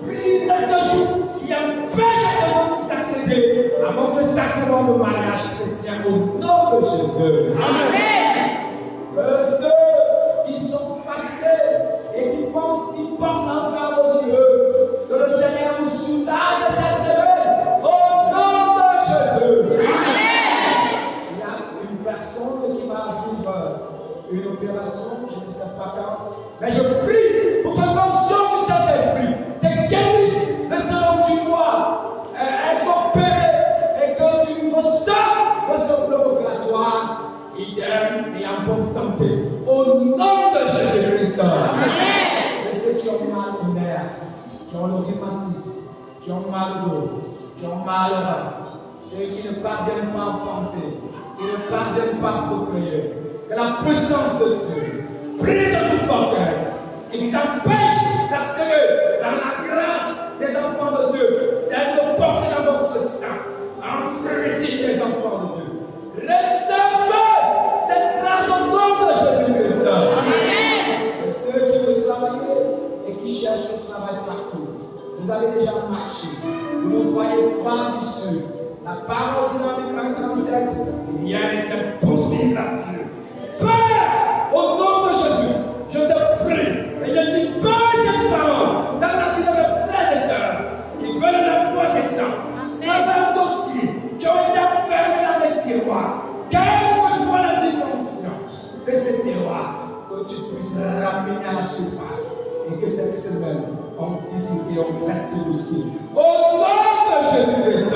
brise ce jour, qui empêche à ce monde de s'accéder avant le sacrement de mariage chrétien au nom de Jésus. Amen. Que ceux qui sont fatigués et qui pensent qu'ils portent un fardeau sur eux, que le Seigneur vous soulage cette semaine au nom de Jésus. Amen. Il y a une personne qui va vivre une opération, je ne sais pas quand, mais je prie pour que l'onction du Saint-Esprit te guérisse de ce dont tu dois être opéré et que tu ressors de ce bloc opératoire, idem et en bonne santé. Au nom de Jésus-Christ. Amen. Et ceux qui ont mal au nerf, qui ont le rhumatisme, qui ont mal au dos, qui ont mal au rein, ceux qui ne parviennent pas à enfanter, qui ne parviennent pas à procréer, que la puissance de Dieu brise toute forteresse qui vous empêche d'accéder dans la grâce des enfants de Dieu, celle de porter dans votre sein en fruitif des enfants de Dieu. Recevez cette grâce au nom de Jésus-Christ. Amen. Et ceux qui veulent travailler et qui cherchent le travail partout, vous avez déjà marché, vous ne voyez pas du sud. La parole dynamique 137, rien n'est impossible à Dieu. Père, au nom de Jésus, je te prie et je libère cette parole dans la vie de mes frères et sœurs qui veulent l'emploi des saints, dans un dossier qui ont été enfermés dans des tiroirs, quelle que soit la dimension de ces tiroirs, que tu puisses ramener à la surface et que cette semaine, on visite et on traite ce dossier. Au nom de Jésus-Christ.